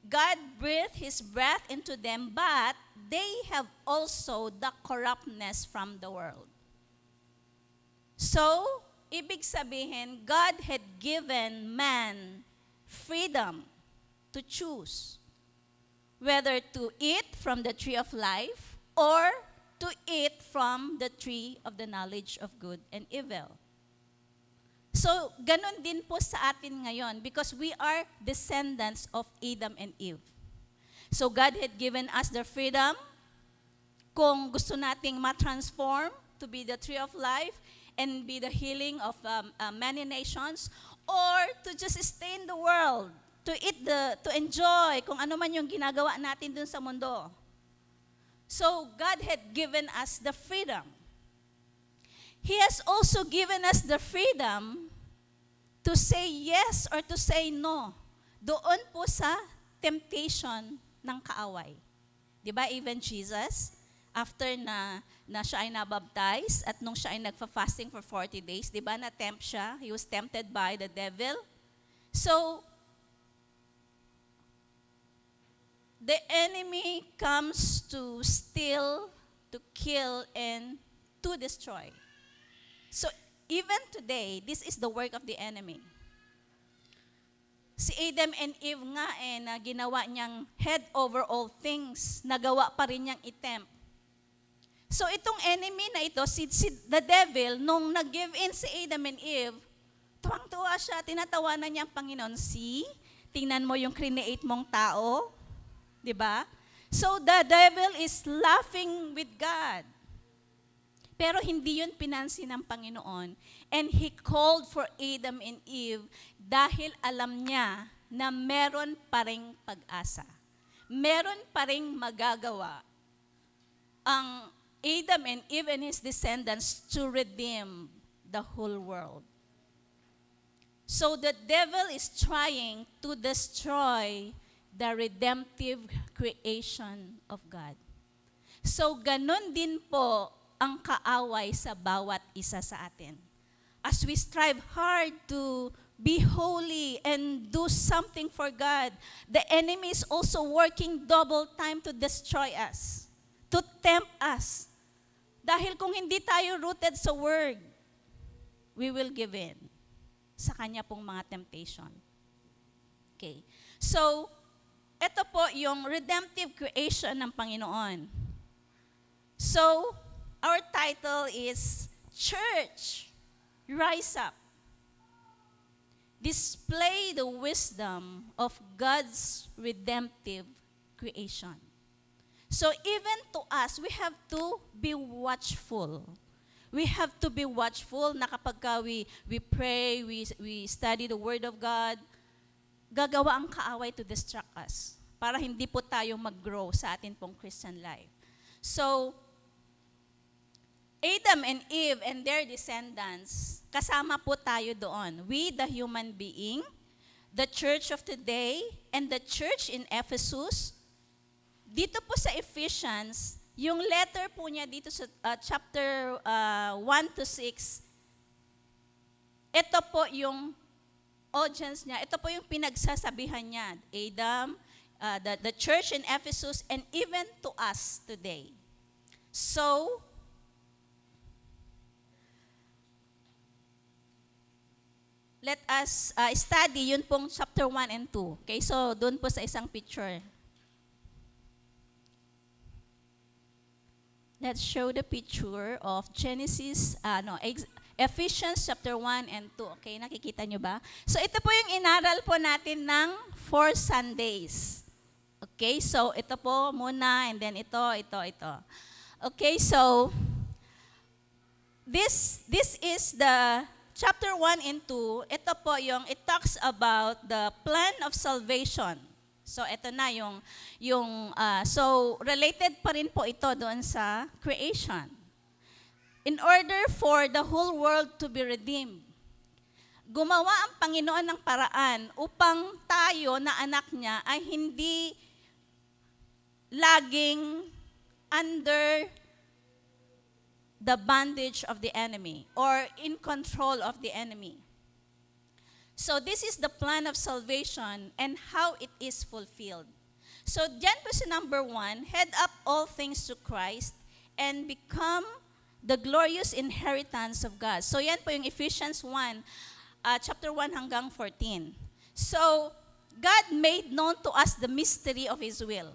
God breathed His breath into them, but they have also the corruptness from the world. So, ibig sabihin, God had given man freedom to choose whether to eat from the tree of life or to eat from the tree of the knowledge of good and evil. So, ganun din po sa atin ngayon because we are descendants of Adam and Eve. So, God had given us the freedom kung gusto nating ma-transform to be the tree of life and be the healing of many nations, or to just stay in the world, to enjoy kung ano man yung ginagawa natin dun sa mundo. So, God had given us the freedom. He has also given us the freedom to say yes or to say no doon po sa temptation ng kaaway. Di ba, even Jesus, after na siya ay nabaptize at nung siya ay nagfa-fasting for 40 days, di ba, na-tempt siya, he was tempted by the devil. So, the enemy comes to steal, to kill, and to destroy. So, even today, this is the work of the enemy. Si Adam and Eve nga na ginawa niyang head over all things, nagawa pa rin niyang itempt. So, itong enemy na ito, si the devil, nung nag-give in si Adam and Eve, tuwang-tuwa siya, tinatawanan niya ang Panginoon. Tingnan mo yung create mong tao, di ba? So, the devil is laughing with God. Pero hindi yun pinansin ng Panginoon. And He called for Adam and Eve dahil alam niya na meron pa ring pag-asa. Meron pa ring magagawa ang Adam and Eve and his descendants to redeem the whole world. So the devil is trying to destroy the redemptive creation of God. So ganun din po ang kaaway sa bawat isa sa atin. As we strive hard to be holy and do something for God, the enemy is also working double time to destroy us, to tempt us. Dahil kung hindi tayo rooted sa Word, we will give in sa kanya pong mga temptation. Okay. So, ito po yung redemptive creation ng Panginoon. So, our title is Church, Rise Up. Display the wisdom of God's redemptive creation. So even to us, we have to be watchful. We have to be watchful na kapag we pray, we study the Word of God, gagawa ang kaaway to distract us para hindi po tayo mag-grow sa atin pong Christian life. So, Adam and Eve and their descendants, kasama po tayo doon. We, the human being, the church of today, and the church in Ephesus. Dito po sa Ephesians, yung letter po niya dito sa chapter 1 to 6, ito po yung audience niya, ito po yung pinagsasabihan niya. Adam, the church in Ephesus, and even to us today. So, let us study yun pong chapter 1 and 2. Okay, so doon po sa isang picture. Let's show the picture of Ephesians chapter 1 and 2. Okay, nakikita nyo ba? So ito po yung inaral po natin ng 4 Sundays. Okay, so ito po muna, and then ito. Okay, so this is the chapter 1 and 2, ito po yung, it talks about the plan of salvation. So, ito na so related pa rin po ito doon sa creation. In order for the whole world to be redeemed, gumawa ang Panginoon ng paraan upang tayo na anak niya ay hindi laging under the bondage of the enemy or in control of the enemy. So this is the plan of salvation and how it is fulfilled. So dyan po sa number 1, head up all things to Christ and become the glorious inheritance of God. So yan po yung Ephesians 1, chapter 1 hanggang 14. So God made known to us the mystery of His will.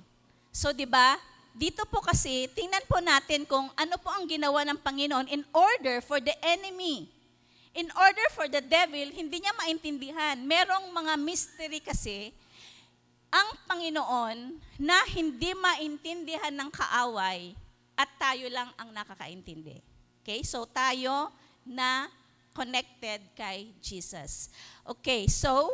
So di ba? Dito po kasi, tingnan po natin kung ano po ang ginawa ng Panginoon in order for the enemy, in order for the devil, hindi niya maintindihan. Merong mga mystery kasi ang Panginoon na hindi maintindihan ng kaaway at tayo lang ang nakakaintindi. Okay? So tayo na connected kay Jesus. Okay, so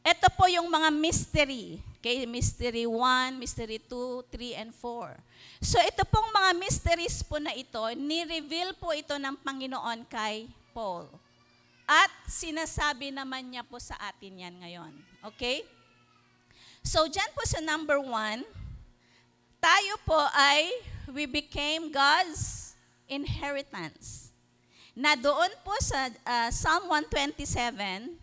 ito po yung mga mystery. Okay, mystery 1, mystery 2, 3, and 4. So ito pong mga mysteries po na ito, ni-reveal po ito ng Panginoon kay Paul. At sinasabi naman niya po sa atin yan ngayon. Okay? So dyan po sa number 1, tayo po ay, we became God's inheritance. Na doon po sa Psalm 127,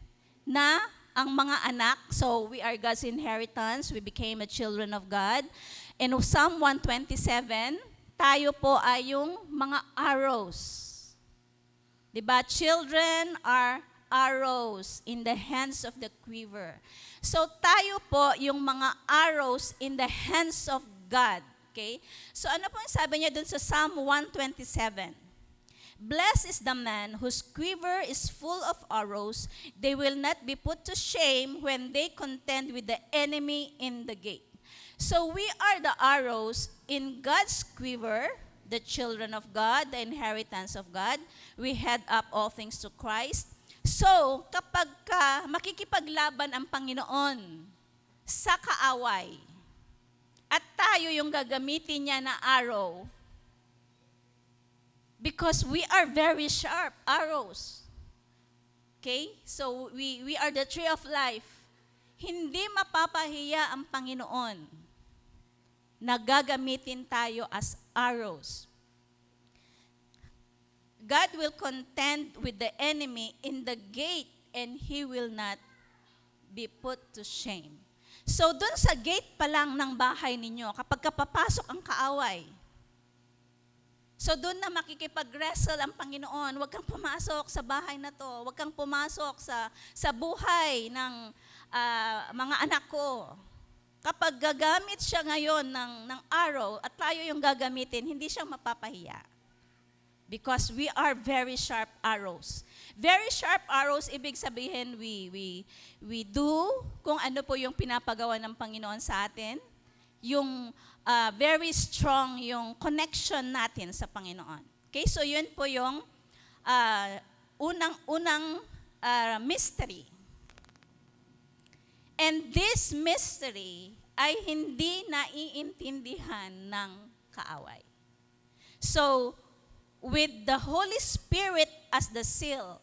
na ang mga anak, so we are God's inheritance, we became a children of God. In Psalm 127, tayo po ay yung mga arrows. Diba? Children are arrows in the hands of the quiver. So tayo po yung mga arrows in the hands of God. Okay? So ano po yung sabi niya dun sa Psalm 127? Blessed is the man whose quiver is full of arrows. They will not be put to shame when they contend with the enemy in the gate. So we are the arrows in God's quiver, the children of God, the inheritance of God. We head up all things to Christ. So kapag makikipaglaban ang Panginoon sa kaaway, at tayo yung gagamitin niya na arrow, because we are very sharp arrows. Okay? So, we are the tree of life. Hindi mapapahiya ang Panginoon na gagamitin tayo as arrows. God will contend with the enemy in the gate and he will not be put to shame. So, dun sa gate pa lang ng bahay ninyo, kapag kapapasok ang kaaway, so doon na makikipag-wrestle ang Panginoon. Huwag kang pumasok sa bahay na to. Huwag kang pumasok sa buhay ng mga anak ko. Kapag gagamit siya ngayon ng arrow at tayo yung gagamitin, hindi siya mapapahiya. Because we are very sharp arrows. Very sharp arrows, ibig sabihin we do kung ano po yung pinapagawa ng Panginoon sa atin. Yung very strong yung connection natin sa Panginoon. Okay, so yun po yung unang mystery. And this mystery ay hindi naiintindihan ng kaaway. So, with the Holy Spirit as the seal,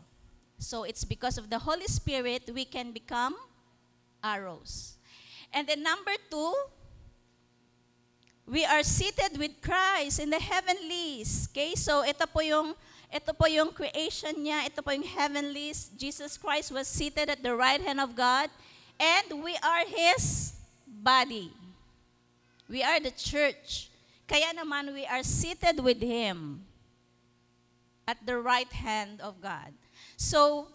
so it's because of the Holy Spirit we can become arrows. And then number 2, we are seated with Christ in the heavenlies. Okay? So ito po yung creation niya, ito po yung heavenlies. Jesus Christ was seated at the right hand of God And we are His body. We are the church. Kaya naman we are seated with Him at the right hand of God. So,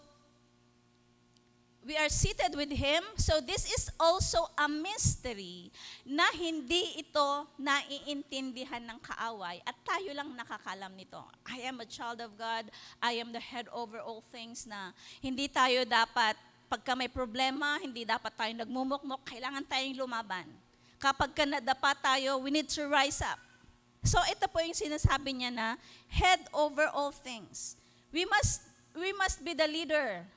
we are seated with Him. So this is also a mystery na hindi ito naiintindihan ng kaaway at tayo lang nakakalam nito. I am a child of God. I am the head over all things na hindi tayo dapat, pagka may problema, hindi dapat tayo nagmumukmok, kailangan tayong lumaban. Kapag ka nadapa tayo, we need to rise up. So ito po yung sinasabi niya na head over all things. We must be the leader.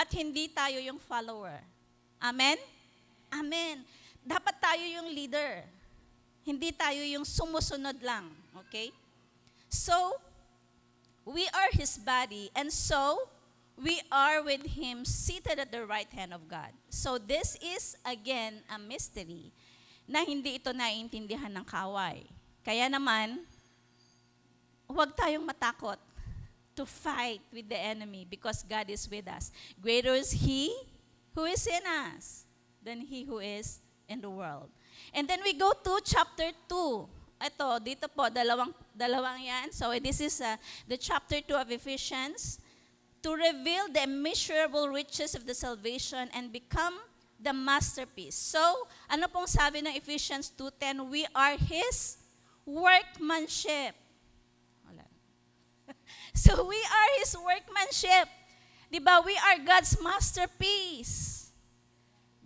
At hindi tayo yung follower. Amen? Amen. Dapat tayo yung leader. Hindi tayo yung sumusunod lang. Okay? So, we are His body, and so, we are with Him seated at the right hand of God. So, this is, again, a mystery na hindi ito naiintindihan ng kaaway. Kaya naman, huwag tayong matakot to fight with the enemy because God is with us. Greater is He who is in us than he who is in the world. And then we go to chapter 2. Ito, dito po, dalawang yan. So this is the chapter 2 of Ephesians. To reveal the immeasurable riches of the salvation and become the masterpiece. So, ano pong sabi ng Ephesians 2:10? We are His workmanship. So we are His workmanship. Diba? We are God's masterpiece.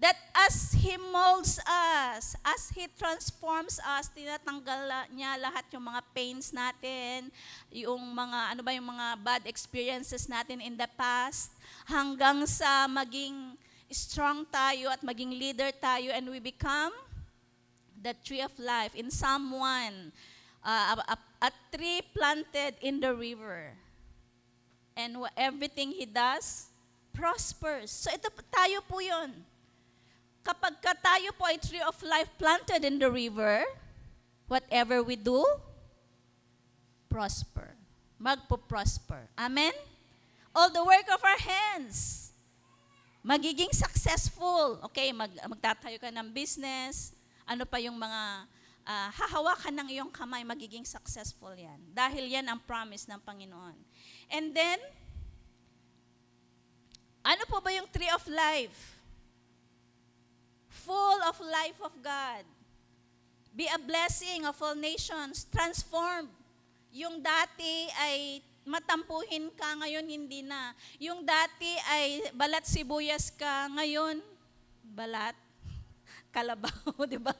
That as He molds us, as He transforms us, tinatanggal niya lahat yung mga pains natin, yung mga, yung mga bad experiences natin in the past, hanggang sa maging strong tayo at maging leader tayo, and we become the tree of life. In Psalm 1, a tree planted in the river. And everything he does, prospers. So ito tayo po yun. Kapag tayo po ay tree of life planted in the river, whatever we do, prosper. Magpo-prosper. Amen? All the work of our hands, magiging successful. Okay, magtatayo ka ng business, ano pa yung mga hahawakan ng iyong kamay, magiging successful yan. Dahil yan ang promise ng Panginoon. And then, ano po ba yung tree of life? Full of life of God. Be a blessing of all nations. Transformed. Yung dati ay matampuhin ka, ngayon hindi na. Yung dati ay balat sibuyas ka, ngayon balat kalabaw, di ba?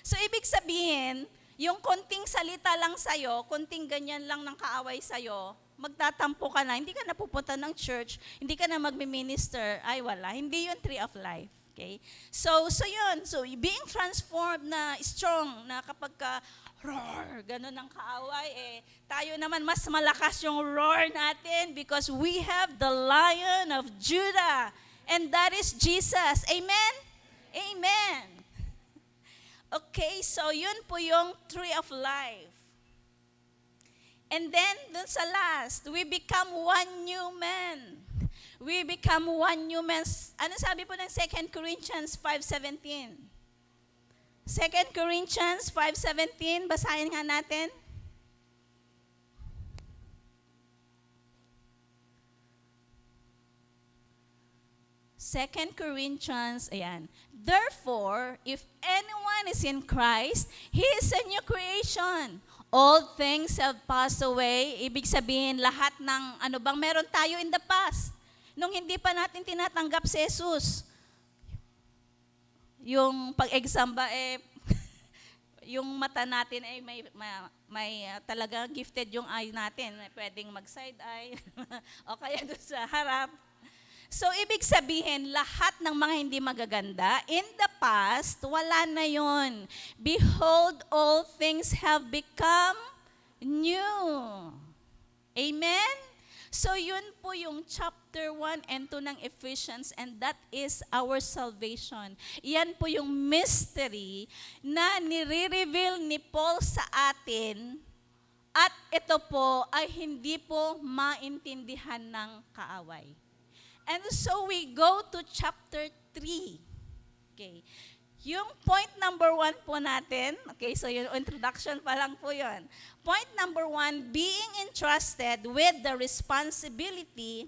So, ibig sabihin, yung konting salita lang sa'yo, konting ganyan lang ng kaaway sa'yo, magtatampo ka na, hindi ka na pupunta ng church, hindi ka na magmi-minister, ay wala. Hindi yun tree of life. Okay? So yun. So, being transformed na strong, na kapag ka, roar, ganun ang kaaway, tayo naman mas malakas yung roar natin because we have the Lion of Judah, and that is Jesus. Amen? Amen. Okay, so yun po yung tree of life. And then, dun sa last, we become one new man. We become one new man. Ano sabi po ng 2 Corinthians 5:17? 2 Corinthians 5:17, basahin nga natin. Second Corinthians, ayan. Therefore, if anyone is in Christ, he is a new creation. All things have passed away. Ibig sabihin, lahat ng ano bang meron tayo in the past. Nung hindi pa natin tinatanggap si Jesus. Yung pag-exam ba, yung mata natin ay may talaga gifted yung eye natin. Pwedeng mag-side eye o kaya doon sa harap. So, ibig sabihin, lahat ng mga hindi magaganda, in the past, wala na yun. Behold, all things have become new. Amen? So, yun po yung chapter 1 and 2 ng Ephesians, and that is our salvation. Yan po yung mystery na nire-reveal ni Paul sa atin, at ito po ay hindi po maintindihan ng kaaway. And so we go to chapter 3. Okay. Yung point number 1 po natin, okay, so yung introduction pa lang po yun. Point number 1, being entrusted with the responsibility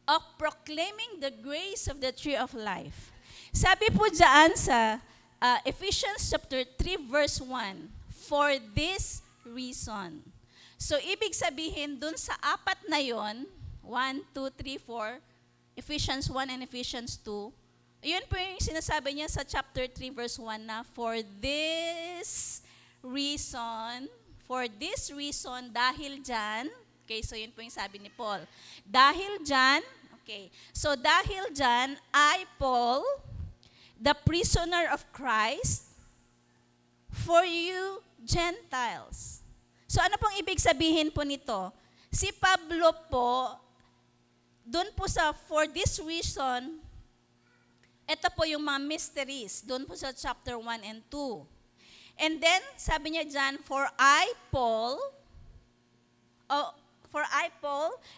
of proclaiming the grace of the tree of life. Sabi po dyan sa Ephesians chapter 3 verse 1, for this reason. So ibig sabihin dun sa apat na yon, 1, 2, 3, 4, Ephesians 1 and Ephesians 2, yun po yung sinasabi niya sa chapter 3 verse 1 na for this reason, dahil dyan, okay, so yun po yung sabi ni Paul. Dahil dyan, okay, so dahil dyan, I, Paul, the prisoner of Christ, for you Gentiles. So ano pong ibig sabihin po nito? Si Pablo po, doon po sa for this reason, ito po yung mga mysteries, doon po sa chapter 1 and 2. And then, sabi niya dyan, for I, Paul,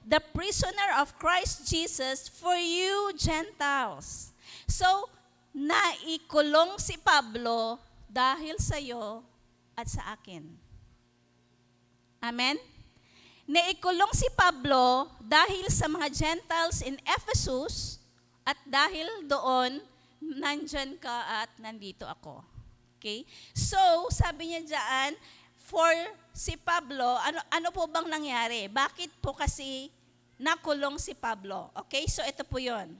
the prisoner of Christ Jesus, for you Gentiles. So, naikulong si Pablo dahil sa iyo at sa akin. Amen? Naikulong si Pablo dahil sa mga Gentiles in Ephesus, at dahil doon, nandyan ka at nandito ako. Okay? So, sabi niya dyan, for si Pablo, ano po bang nangyari? Bakit po kasi nakulong si Pablo? Okay? So, ito po yon.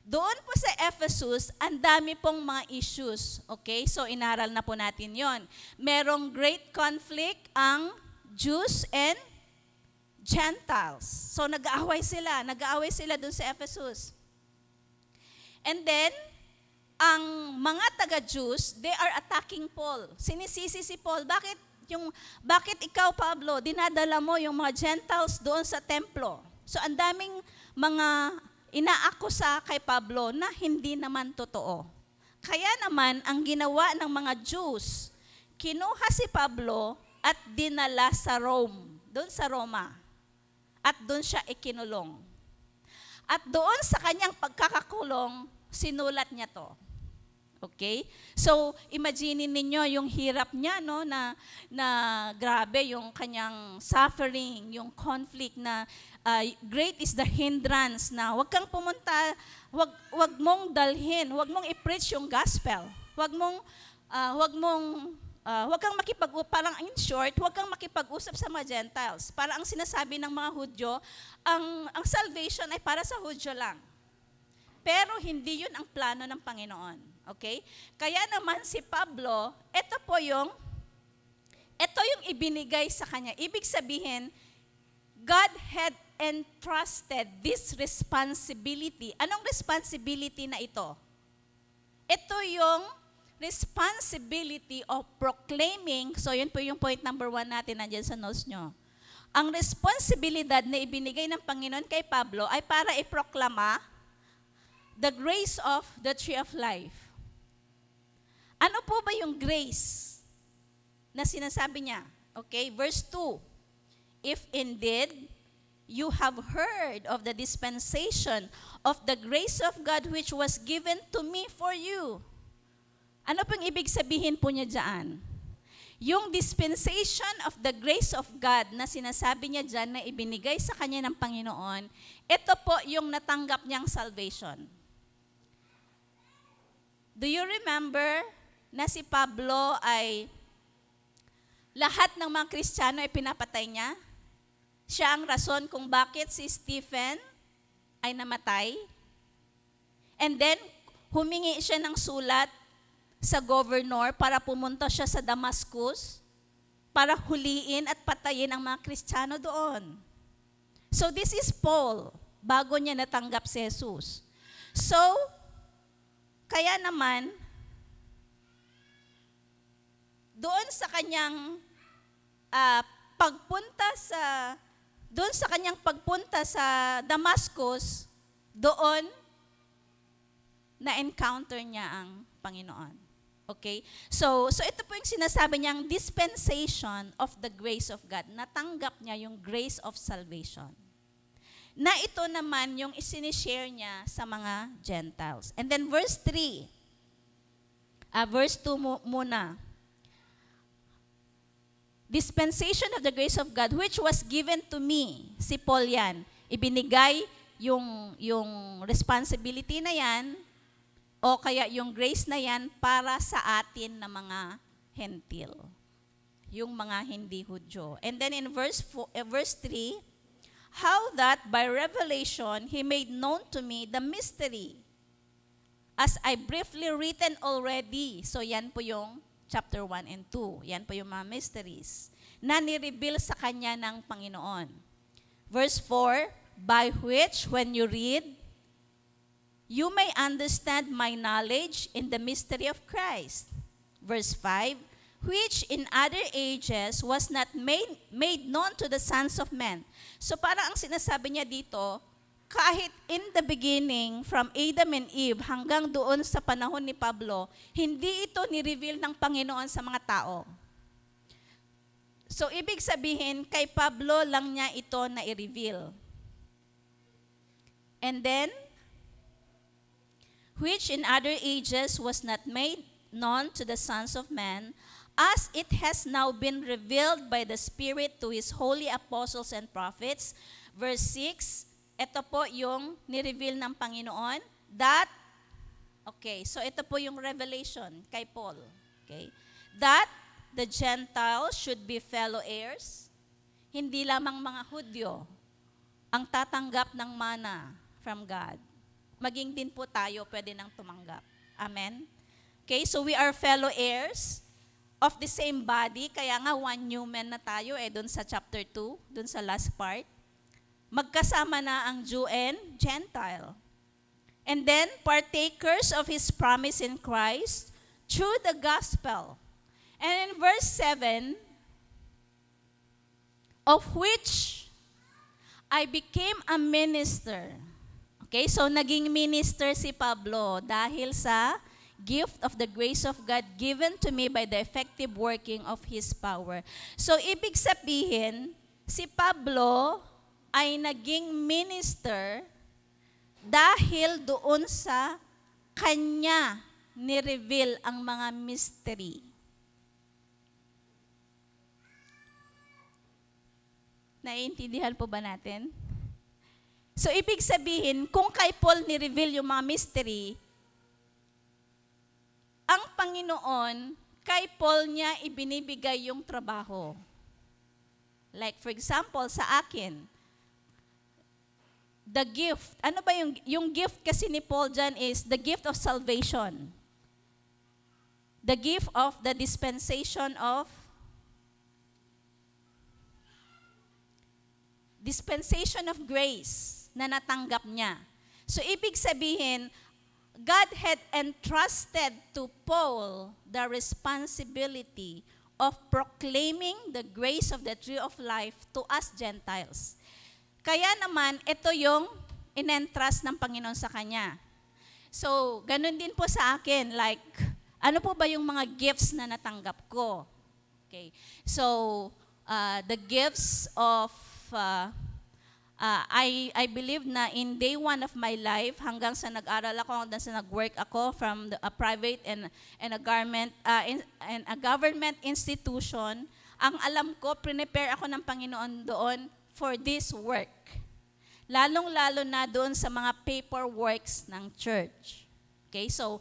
Doon po sa Ephesus, ang dami pong mga issues. Okay? So, inaral na po natin yon. Merong great conflict ang Jews and Gentiles. So, nag-aaway sila doon sa Ephesus. And then, ang mga taga-Jews, they are attacking Paul. Sinisisi si Paul, bakit ikaw, Pablo, dinadala mo yung mga Gentiles doon sa templo? So, ang daming mga inaakusa kay Pablo na hindi naman totoo. Kaya naman, ang ginawa ng mga Jews, kinuha si Pablo at dinala sa Rome, doon sa Roma. At doon siya ikinulong. At doon sa kanyang pagkakakulong, sinulat niya to. Okay? So, imagine ninyo yung hirap niya, no, na grabe yung kanyang suffering, yung conflict na great is the hindrance na wag kang pumunta, wag mong dalhin, wag mong i-preach yung gospel. Wag kang parang in short, wag kang makipag-usap sa mga Gentiles. Para ang sinasabi ng mga Hudyo, ang salvation ay para sa Hudyo lang. Pero hindi yun ang plano ng Panginoon. Okay? Kaya naman si Pablo, ito yung ibinigay sa kanya. Ibig sabihin, God had entrusted this responsibility. Anong responsibility na ito? Ito yung responsibility of proclaiming, so yun po yung point number 1 natin nandyan sa notes nyo. Ang responsibilidad na ibinigay ng Panginoon kay Pablo ay para iproklama the grace of the tree of life. Ano po ba yung grace na sinasabi niya? Okay, verse 2. If indeed you have heard of the dispensation of the grace of God which was given to me for you. Ano pong ibig sabihin po niya dyan? Yung dispensation of the grace of God na sinasabi niya dyan na ibinigay sa kanya ng Panginoon, ito po yung natanggap niyang salvation. Do you remember na si Pablo ay lahat ng mga Kristiyano ay pinapatay niya? Siya ang rason kung bakit si Stephen ay namatay. And then, humingi siya ng sulat sa governor para pumunta siya sa Damascus para huliin at patayin ang mga Kristiyano doon. So this is Paul, bago niya natanggap si Jesus. So, kaya naman, doon sa kanyang pagpunta sa Damascus, doon na-encounter niya ang Panginoon. Okay? So ito po yung sinasabi niyang dispensation of the grace of God. Natanggap niya yung grace of salvation. na ito naman yung isinishare niya sa mga Gentiles. And then verse 3, verse 2 muna. Dispensation of the grace of God which was given to me. Si Paul yan. Ibinigay yung responsibility na yan o kaya yung grace na yan para sa atin na mga hentil. Yung mga hindi Hudyo. And then in verse 3, how that by revelation he made known to me the mystery, as I briefly written already. So yan po yung chapter 1 and 2. Yan po yung mga mysteries na nireveal sa kanya ng Panginoon. Verse 4, by which when you read, you may understand my knowledge in the mystery of Christ. Verse 5, which in other ages was not made known to the sons of men. So parang ang sinasabi niya dito, kahit in the beginning, from Adam and Eve hanggang doon sa panahon ni Pablo, hindi ito ni-reveal ng Panginoon sa mga tao. So ibig sabihin, kay Pablo lang niya ito na i-reveal. And then, which in other ages was not made known to the sons of men, as it has now been revealed by the Spirit to His holy apostles and prophets. Verse 6, ito po yung ni-reveal ng Panginoon, that, okay, so ito po yung revelation kay Paul, okay, that the Gentiles should be fellow heirs, hindi lamang mga Hudyo ang tatanggap ng mana from God. Maging din po tayo pwede nang tumanggap. Amen? Okay, so we are fellow heirs of the same body, kaya nga one new man na tayo dun sa chapter 2, dun sa last part. Magkasama na ang Jew and Gentile. And then, partakers of His promise in Christ through the gospel. And in verse 7, of which I became a minister. Okay, so naging minister si Pablo dahil sa gift of the grace of God given to me by the effective working of His power. So, ibig sabihin, si Pablo ay naging minister dahil doon sa kanya ni-reveal ang mga mystery. Naiintindihan po ba natin? So, ibig sabihin, kung kay Paul ni-reveal yung mga mystery, ang Panginoon, kay Paul niya ibinibigay yung trabaho. Like for example, sa akin, the gift, ano ba yung gift kasi ni Paul dyan is the gift of salvation. The gift of the dispensation of grace na natanggap niya. So, ibig sabihin, God had entrusted to Paul the responsibility of proclaiming the grace of the tree of life to us Gentiles. Kaya naman, ito yung in-entrust ng Panginoon sa kanya. So, ganun din po sa akin. Like, ano po ba yung mga gifts na natanggap ko? Okay. So, the gifts of I believe na in day one of my life, hanggang sa nag-aral ako, hanggang sa nag-work ako from a private and a government institution, ang alam ko, prepare ako ng Panginoon doon for this work. Lalong-lalo na doon sa mga paperworks ng church. Okay, so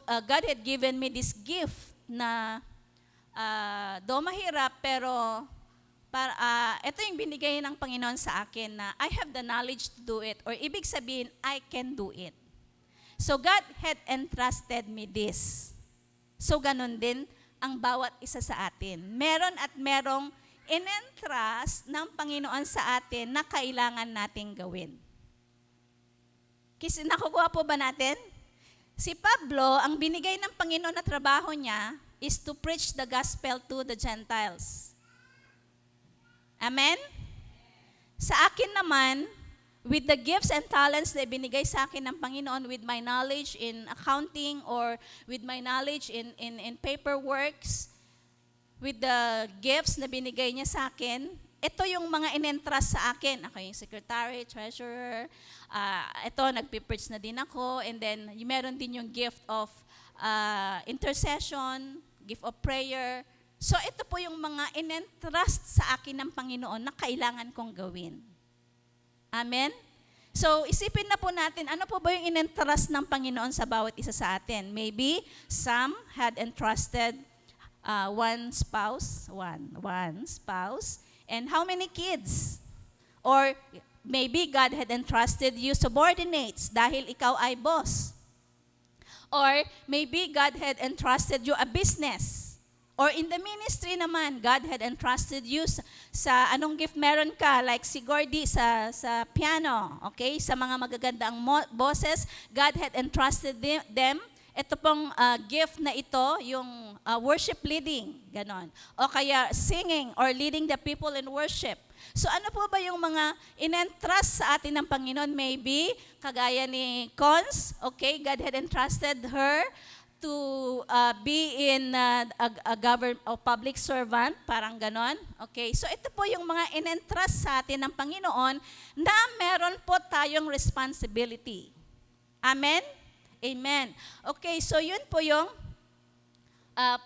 God had given me this gift na do mahirap, pero ito yung binigay ng Panginoon sa akin na I have the knowledge to do it, or ibig sabihin, I can do it. So God had entrusted me this. So ganun din ang bawat isa sa atin. Meron at merong in-entrust ng Panginoon sa atin na kailangan nating gawin. Kasi nakukuha po ba natin? Si Pablo, ang binigay ng Panginoon na trabaho niya is to preach the gospel to the Gentiles. Amen? Sa akin naman, with the gifts and talents na binigay sa akin ng Panginoon, with my knowledge in accounting or with my knowledge in paperworks, with the gifts na binigay niya sa akin, ito yung mga in-entrust sa akin. Ako yung secretary, treasurer, ito, nagpipreach na din ako, and then meron din yung gift of intercession, gift of prayer. So ito po yung mga in-entrust sa akin ng Panginoon na kailangan kong gawin. Amen? So isipin na po natin, ano po ba yung in-entrust ng Panginoon sa bawat isa sa atin? Maybe some had entrusted one spouse, and how many kids? Or maybe God had entrusted you subordinates dahil ikaw ay boss. Or maybe God had entrusted you a business. Or in the ministry naman, God had entrusted you sa anong gift meron ka, like si Gordy sa piano, okay? Sa mga magagandang bosses, God had entrusted them. Ito pong gift na ito, yung worship leading, ganon. O kaya singing or leading the people in worship. So ano po ba yung mga in-entrust sa atin ng Panginoon? Maybe, kagaya ni Cons, okay, God had entrusted her to be in a government or public servant, parang ganon. Okay, so ito po yung mga in-entrust sa atin ng Panginoon na meron po tayong responsibility. Amen? Amen. Okay, so yun po yung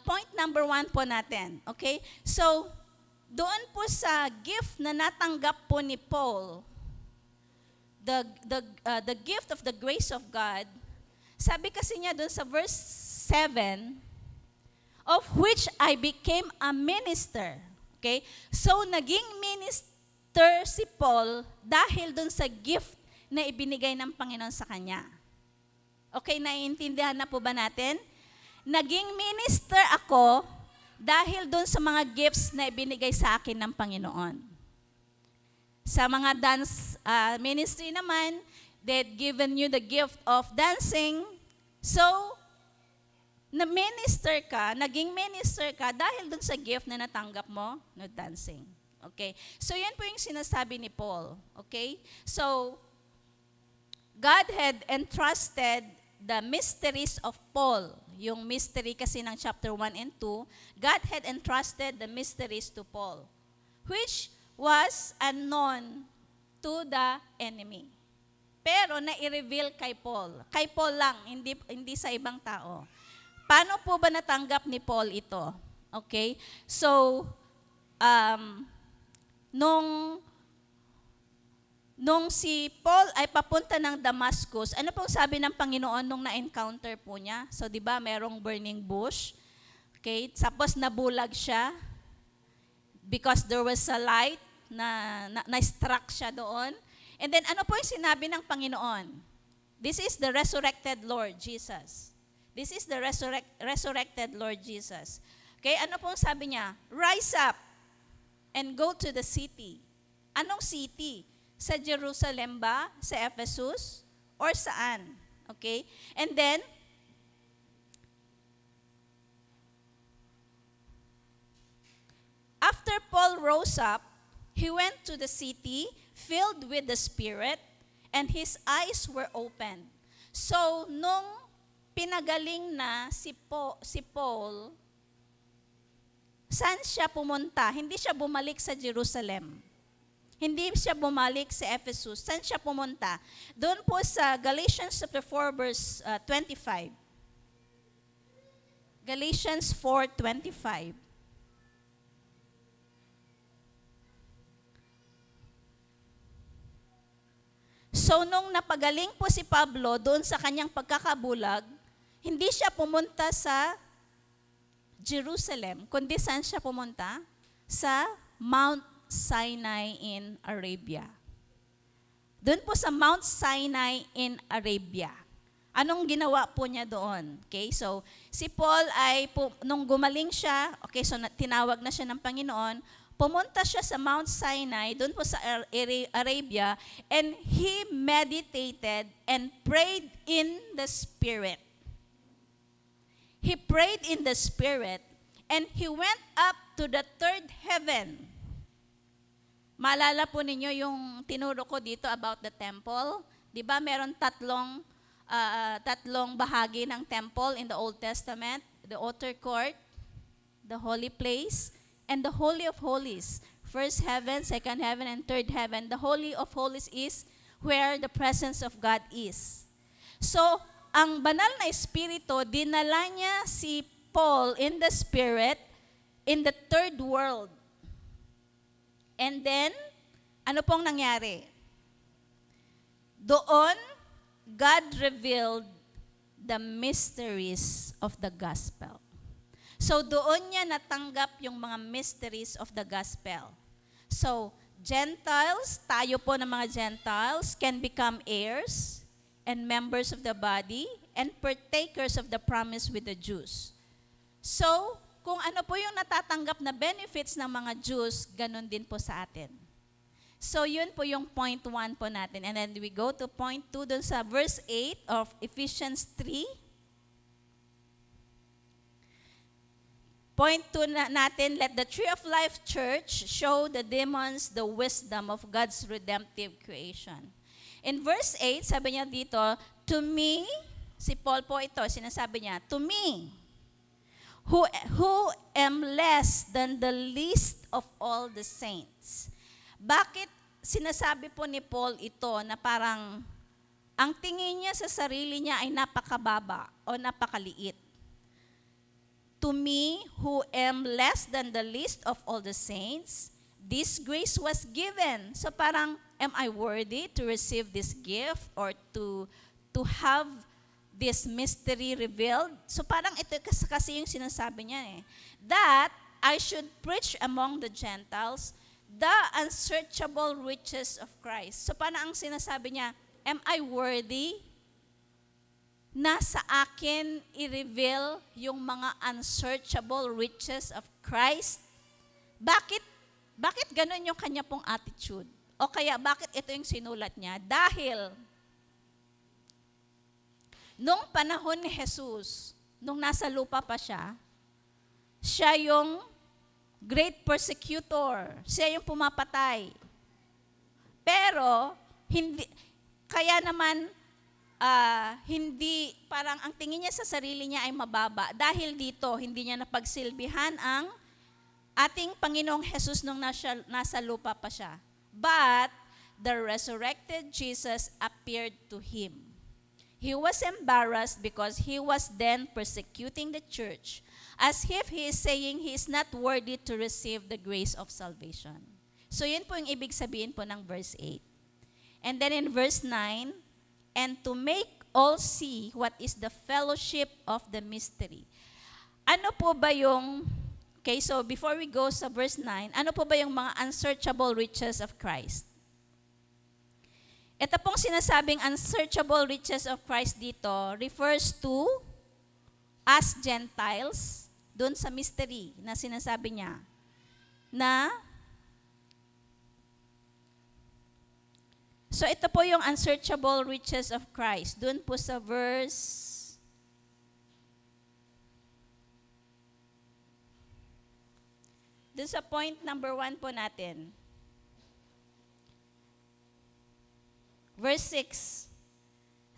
point number 1 po natin. Okay, so doon po sa gift na natanggap po ni Paul, the gift of the grace of God, sabi kasi niya doon sa verse 7, of which I became a minister. Okay, so naging minister si Paul dahil doon sa gift na ibinigay ng Panginoon sa kanya. Okay, naiintindihan na po ba natin? Naging minister ako dahil doon sa mga gifts na ibinigay sa akin ng Panginoon. Sa mga dance ministry naman, they'd given you the gift of dancing. So, naging minister ka dahil doon sa gift na natanggap mo no dancing. Okay? So, yan po yung sinasabi ni Paul. Okay? So, God had entrusted the mysteries of Paul. Yung mystery kasi ng chapter 1 and 2, God had entrusted the mysteries to Paul, which was unknown to the enemy. Pero na-i-reveal kay Paul. Kay Paul lang, hindi sa ibang tao. Paano po ba natanggap ni Paul ito? Okay? So, nung si Paul ay papunta ng Damascus, ano pong sabi ng Panginoon nung na-encounter po niya? So, di ba, merong burning bush. Okay? Tapos nabulag siya because there was a light na struck siya doon. And then, ano po yung sinabi ng Panginoon? This is the resurrected Lord Jesus. This is the resurrected Lord Jesus. Okay, ano pong sabi niya? Rise up and go to the city. Anong city? Sa Jerusalem ba? Sa Ephesus? Or saan? Okay? And then, after Paul rose up, he went to the city filled with the Spirit, and his eyes were opened. So, nung pinagaling na si Paul, saan siya pumunta? Hindi siya bumalik sa Jerusalem. Hindi siya bumalik sa Ephesus. Saan siya pumunta? Doon po sa Galatians chapter 4 verse 25. Galatians 4:25. So nung napagaling po si Pablo doon sa kanyang pagkakabulag, hindi siya pumunta sa Jerusalem, kundi saan siya pumunta? Sa Mount Sinai in Arabia. Doon po sa Mount Sinai in Arabia. Anong ginawa po niya doon? Okay, so si Paul ay, nung gumaling siya, okay, so tinawag na siya ng Panginoon, pumunta siya sa Mount Sinai, doon po sa Arabia, and he meditated and prayed in the Spirit. He prayed in the Spirit, and he went up to the third heaven. Maalala po ninyo yung tinuro ko dito about the temple. Di ba meron tatlong bahagi ng temple in the Old Testament. The outer court, the holy place, and the Holy of Holies. First heaven, second heaven, and third heaven. The Holy of Holies is where the presence of God is. So, ang banal na Espiritu, dinala niya si Paul in the Spirit in the third world. And then, ano pong nangyari? Doon, God revealed the mysteries of the gospel. So doon niya natanggap yung mga mysteries of the gospel. So, Gentiles, tayo po ng mga Gentiles, can become heirs and members of the body and partakers of the promise with the Jews. So, kung ano po yung natatanggap na benefits ng mga Jews, ganun din po sa atin. So, yun po yung point 1 po natin. And then we go to point 2 dun sa verse 8 of Ephesians 3. Point 2 natin, let the Tree of Life Church show the demons the wisdom of God's redemptive creation. In verse 8, sabi niya dito, to me, si Paul po ito, sinasabi niya, to me, who am less than the least of all the saints. Bakit sinasabi po ni Paul ito na parang ang tingin niya sa sarili niya ay napakababa o napakaliit? To me, who am less than the least of all the saints, this grace was given. So parang, am I worthy to receive this gift or to have this mystery revealed? So parang ito kasi yung sinasabi niya that I should preach among the Gentiles the unsearchable riches of Christ. So paano ang sinasabi niya, am I worthy na sa akin i-reveal yung mga unsearchable riches of Christ? Bakit ganun yung kanya pong attitude? O kaya bakit ito yung sinulat niya? Dahil nung panahon ni Jesus, nung nasa lupa pa siya, siya yung great persecutor. Siya yung pumapatay. Pero, kaya naman, hindi, parang ang tingin niya sa sarili niya ay mababa. Dahil dito, hindi niya napagsilbihan ang ating Panginoong Jesus nung nasa lupa pa siya. But, the resurrected Jesus appeared to him. He was embarrassed because he was then persecuting the church, as if he is saying he is not worthy to receive the grace of salvation. So yun po yung ibig sabihin po ng verse 8. And then in verse 9, and to make all see what is the fellowship of the mystery. Ano po ba yung, okay, so before we go sa verse 9, ano po ba yung mga unsearchable riches of Christ? Ito pong sinasabing unsearchable riches of Christ dito refers to us Gentiles, doon sa mystery na sinasabi niya, na so ito po yung unsearchable riches of Christ, doon po sa verse doon sa point number 1 po natin. Verse 6.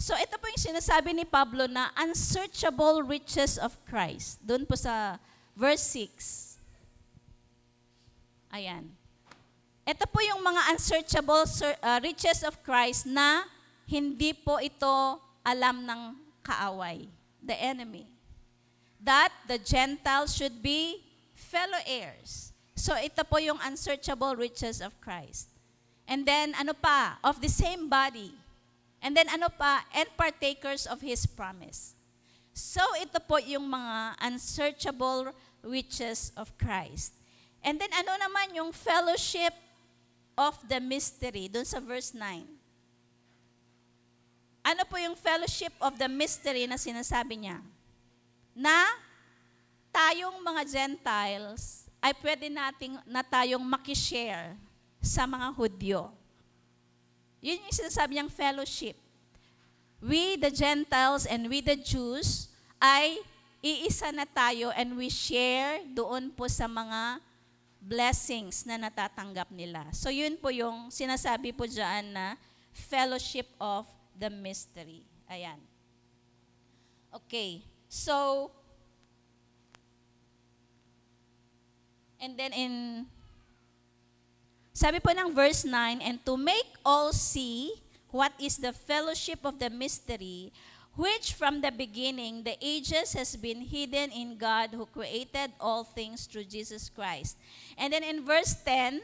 So ito po yung sinasabi ni Pablo na unsearchable riches of Christ. Doon po sa verse 6. Ayan. Ito po yung mga unsearchable riches of Christ na hindi po ito alam ng kaaway, the enemy. That the Gentiles should be fellow heirs. So ito po yung unsearchable riches of Christ. And then, ano pa? Of the same body. And then, ano pa? And partakers of His promise. So, ito po yung mga unsearchable riches of Christ. And then, ano naman yung fellowship of the mystery? Doon sa verse 9. Ano po yung fellowship of the mystery na sinasabi niya? Na tayong mga Gentiles ay pwede na tayong makishare sa mga Hudyo. Yun yung sinasabi niyang fellowship. We, the Gentiles, and we, the Jews, ay iisa na tayo and we share doon po sa mga blessings na natatanggap nila. So yun po yung sinasabi po dyan na fellowship of the mystery. Ayan. Okay. So, and then Sabi po ng verse 9, and to make all see what is the fellowship of the mystery, which from the beginning the ages has been hidden in God who created all things through Jesus Christ. And then in verse 10,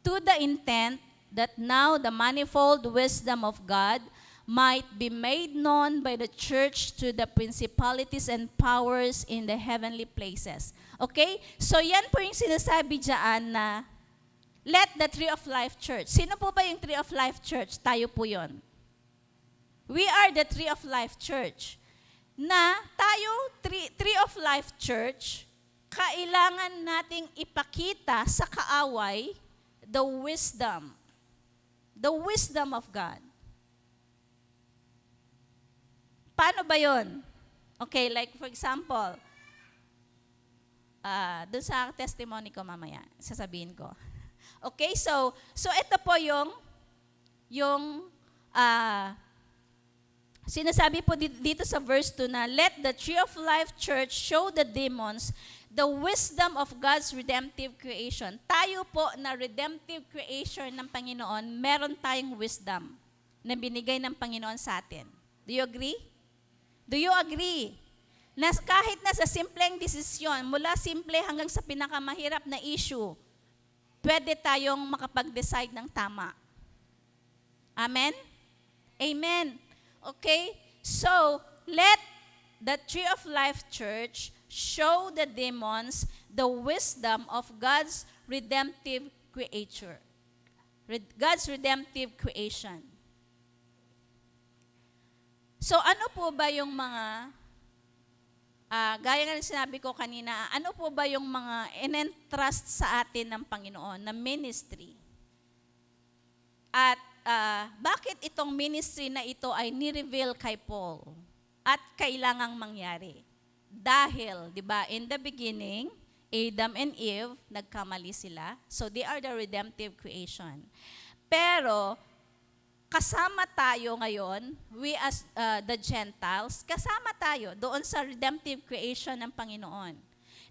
to the intent that now the manifold wisdom of God might be made known by the church to the principalities and powers in the heavenly places. Okay? So yan po yung sinasabi dyan na let the Tree of Life Church. Sino po ba yung Tree of Life Church? Tayo po yon. We are the Tree of Life Church. Na tayo, Tree of Life Church, kailangan nating ipakita sa kaaway the wisdom of God. Paano ba yun? Okay, like for example, dun sa testimony ko mamaya, sasabihin ko. Okay, so ito po yung sinasabi po dito sa verse 2 na, let the Tree of Life Church show the demons the wisdom of God's redemptive creation. Tayo po na redemptive creation ng Panginoon, meron tayong wisdom na binigay ng Panginoon sa atin. Do you agree? Do you agree? Na kahit na sa simpleng desisyon, mula simple hanggang sa pinakamahirap na issue, pwede tayong makapag-decide ng tama. Amen? Amen. Okay? So, let the Tree of Life Church show the demons the wisdom of God's redemptive creature. God's redemptive creation. So ano po ba yung mga, gaya nga ng sinabi ko kanina, ano po ba yung mga in-entrust sa atin ng Panginoon na ministry? At bakit itong ministry na ito ay ni-reveal kay Paul at kailangang mangyari? Dahil, di ba, in the beginning, Adam and Eve, nagkamali sila. So they are the redemptive creation. Pero, kasama tayo ngayon, we as the Gentiles, kasama tayo doon sa redemptive creation ng Panginoon.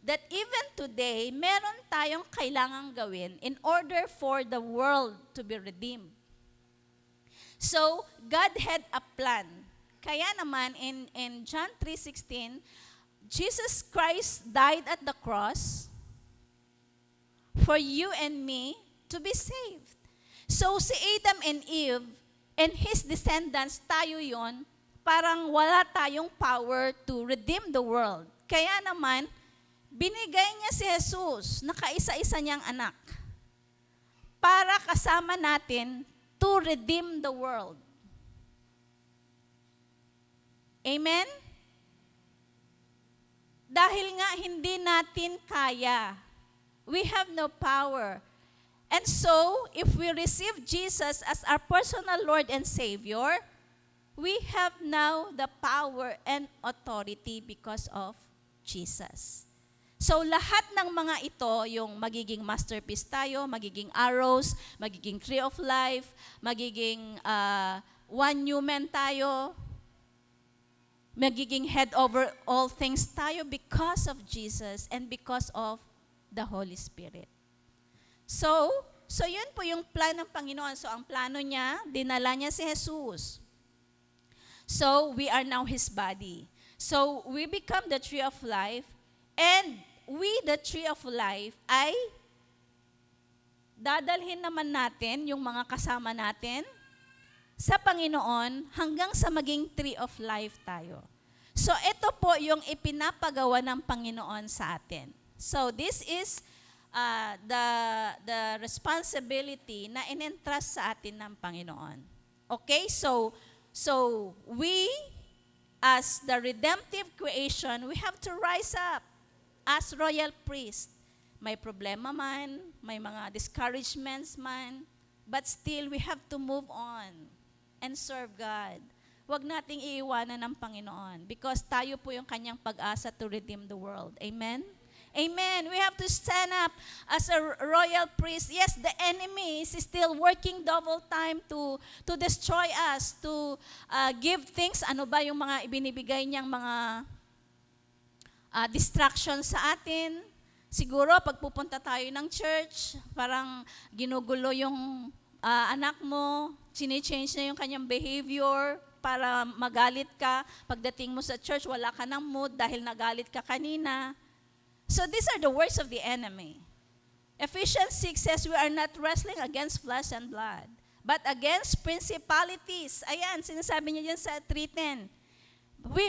That even today, meron tayong kailangang gawin in order for the world to be redeemed. So, God had a plan. Kaya naman, in John 3:16, Jesus Christ died at the cross for you and me to be saved. So, si Adam and Eve, and his descendants, tayo yon, parang wala tayong power to redeem the world. Kaya naman, binigay niya si Jesus na kaisa-isa niyang anak para kasama natin to redeem the world. Amen? Dahil nga hindi natin kaya. We have no power. And so, if we receive Jesus as our personal Lord and Savior, we have now the power and authority because of Jesus. So, lahat ng mga ito, yung magiging masterpiece tayo, magiging arrows, magiging tree of life, magiging one new man tayo, magiging head over all things tayo because of Jesus and because of the Holy Spirit. So yun po yung plan ng Panginoon. So, ang plano niya, dinala niya si Jesus. So, we are now His body. So, we become the tree of life, and we, the tree of life, ay dadalhin naman natin yung mga kasama natin sa Panginoon hanggang sa maging tree of life tayo. So, ito po yung ipinapagawa ng Panginoon sa atin. So, this is the responsibility na in-entrust sa atin ng Panginoon. Okay? So we, as the redemptive creation, we have to rise up as royal priest. May problema man, may mga discouragements man, but still we have to move on and serve God. Huwag nating iiwanan ng Panginoon because tayo po yung kanyang pag-asa to redeem the world. Amen? Amen. We have to stand up as a royal priest. Yes, the enemy is still working double time to destroy us, to give things. Ano ba yung mga ibinibigay niyang mga distractions sa atin? Siguro, pag pupunta tayo ng church, parang ginugulo yung anak mo, change na yung kanyang behavior para magalit ka. Pagdating mo sa church, wala ka ng mood dahil nagalit ka kanina. So these are the works of the enemy. Ephesians 6 says, we are not wrestling against flesh and blood, but against principalities. Ayan, sinasabi niya dyan sa 3:10.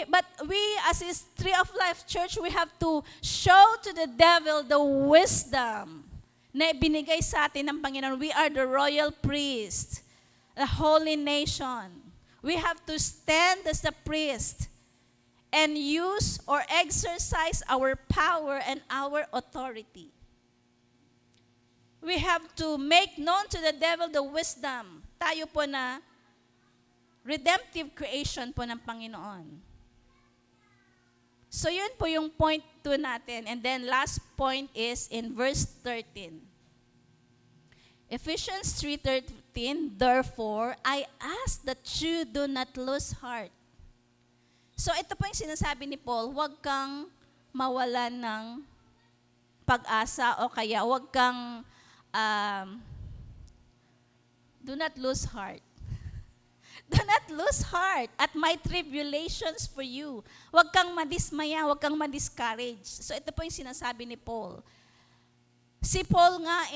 But we as is Tree of Life Church, we have to show to the devil the wisdom na binigay sa atin ng Panginoon. We are the royal priest, the holy nation. We have to stand as a priest and use or exercise our power and our authority. We have to make known to the devil the wisdom. Tayo po na redemptive creation po ng Panginoon. So yun po yung point 2 natin. And then last point is in verse 13. Ephesians 3:13, therefore, I ask that you do not lose heart. So ito po yung sinasabi ni Paul, huwag kang mawalan ng pag-asa o kaya huwag kang do not lose heart. Do not lose heart at my tribulations for you. Huwag kang madismaya, huwag kang madiscourage. So ito po yung sinasabi ni Paul. Si Paul nga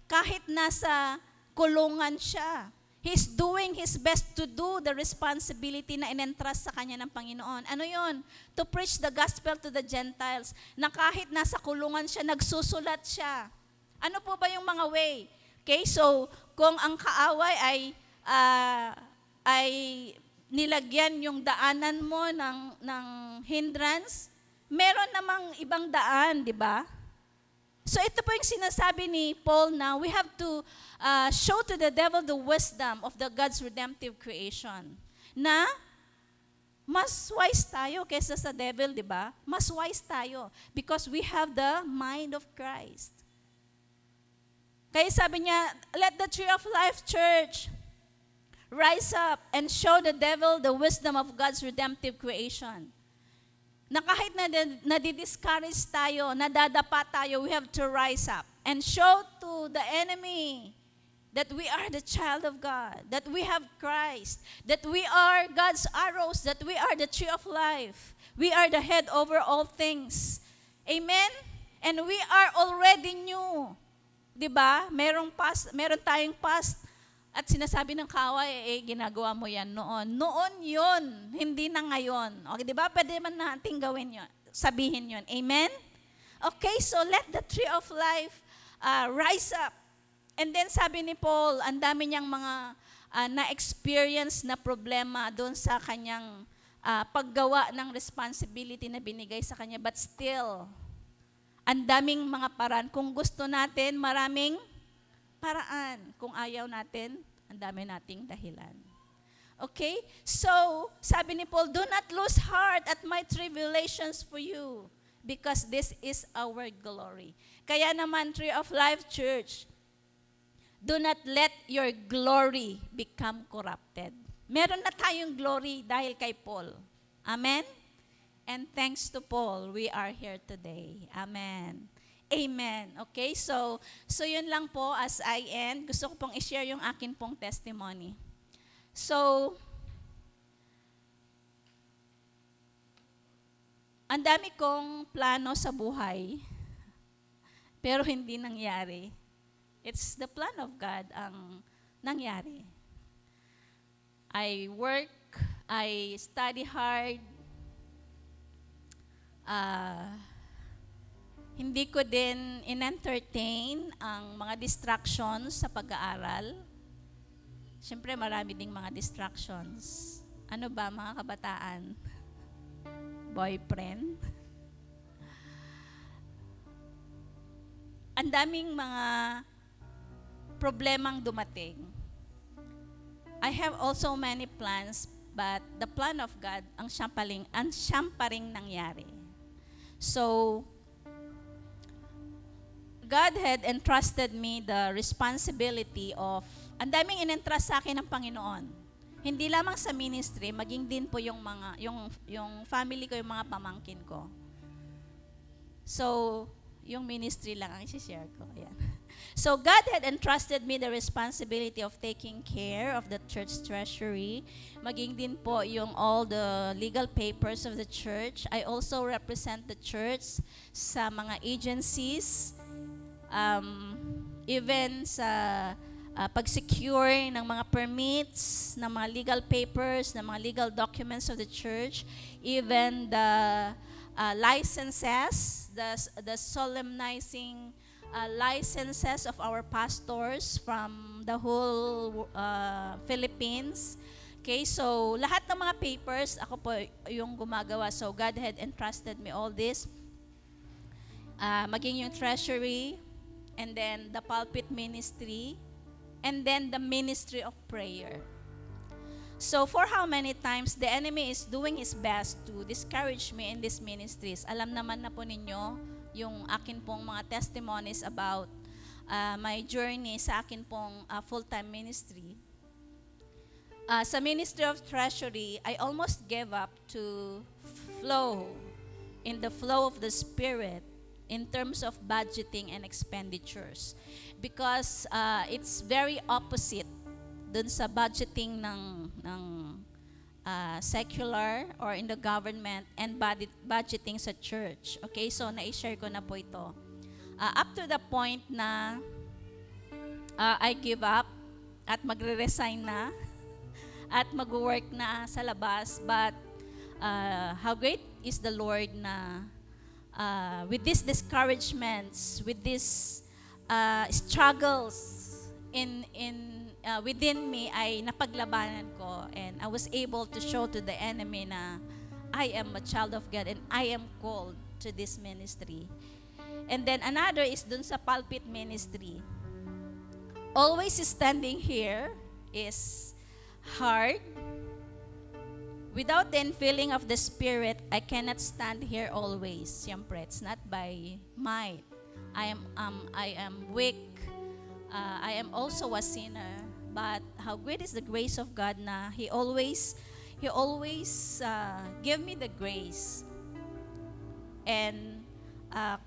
kahit nasa kulungan siya, he's doing his best to do the responsibility na in-entrust sa kanya ng Panginoon. Ano yun? To preach the gospel to the Gentiles. Na kahit nasa kulungan siya, nagsusulat siya. Ano po ba yung mga way? Okay, so kung ang kaaway ay nilagyan yung daanan mo ng hindrance, meron namang ibang daan, di ba? So ito po yung sinasabi ni Paul na we have to show to the devil the wisdom of the God's redemptive creation. Na mas wise tayo kaysa sa devil, di ba? Mas wise tayo because we have the mind of Christ. Kaya sabi niya, let the Tree of Life Church rise up and show the devil the wisdom of God's redemptive creation. Na kahit nadidiscourage tayo, nadadapa tayo, we have to rise up and show to the enemy that we are the child of God, that we have Christ, that we are God's arrows, that we are the Tree of Life. We are the head over all things. Amen? And we are already new. Diba? Meron tayong past. At sinasabi ng kaaway, ginagawa mo yan noon. Noon yun, hindi na ngayon. Okay, di ba? Pwede man natin gawin yun, sabihin yun. Amen? Okay, so let the Tree of Life rise up. And then sabi ni Paul, ang dami niyang mga na-experience na problema doon sa kanyang paggawa ng responsibility na binigay sa kanya. But still, ang daming mga paraan. Kung gusto natin, maraming paraan. Kung ayaw natin, ang dami nating dahilan. Okay? So, sabi ni Paul, do not lose heart at my tribulations for you, because this is our glory. Kaya naman, Tree of Life Church, do not let your glory become corrupted. Meron na tayong glory dahil kay Paul. Amen? And thanks to Paul, we are here today. Amen. Amen. Okay, so yun lang po as I end. Gusto ko pong i-share yung akin pong testimony. So, ang dami kong plano sa buhay, pero hindi nangyari. It's the plan of God ang nangyari. I work, I study hard, hindi ko din in-entertain ang mga distractions sa pag-aaral. Siyempre, marami ding mga distractions. Ano ba, mga kabataan? Boyfriend? Ang daming mga problemang dumating. I have also many plans, but the plan of God, ang siyang pa ring nangyari. So, God had entrusted me the responsibility of, ang daming in-entrust sa akin ng Panginoon. Hindi lamang sa ministry, maging din po yung family ko, yung mga pamangkin ko. So, yung ministry lang ang i-share ko. Ayan. So God had entrusted me the responsibility of taking care of the church treasury, maging din po yung all the legal papers of the church. I also represent the church sa mga agencies, even sa pag-secure ng mga permits, ng mga legal papers, ng mga legal documents of the church, even the licenses, the solemnizing licenses of our pastors from the whole Philippines. Okay, so lahat ng mga papers, ako po yung gumagawa. So God had entrusted me all this. Maging yung treasury, and then the pulpit ministry, and then the ministry of prayer. So for how many times the enemy is doing his best to discourage me in these ministries. Alam naman na po ninyo yung akin pong mga testimonies about my journey sa akin pong full-time ministry. Sa Ministry of Treasury, I almost gave up to flow in the flow of the Spirit in terms of budgeting and expenditures, because it's very opposite dun sa budgeting ng secular or in the government and budgeting sa church. Okay, so na-share ko na po ito. Up to the point na I give up at magre-resign na at mag-work na sa labas, but how great is the Lord na with these discouragements, with these struggles within me, ay napaglabanan ko, and I was able to show to the enemy na I am a child of God and I am called to this ministry. And then another is dun sa pulpit ministry. Always standing here is hard. Without the infilling of the Spirit, I cannot stand here always. Siyempre, it's not by might. I am weak. I am also a sinner. But how great is the grace of God na He always give me the grace and I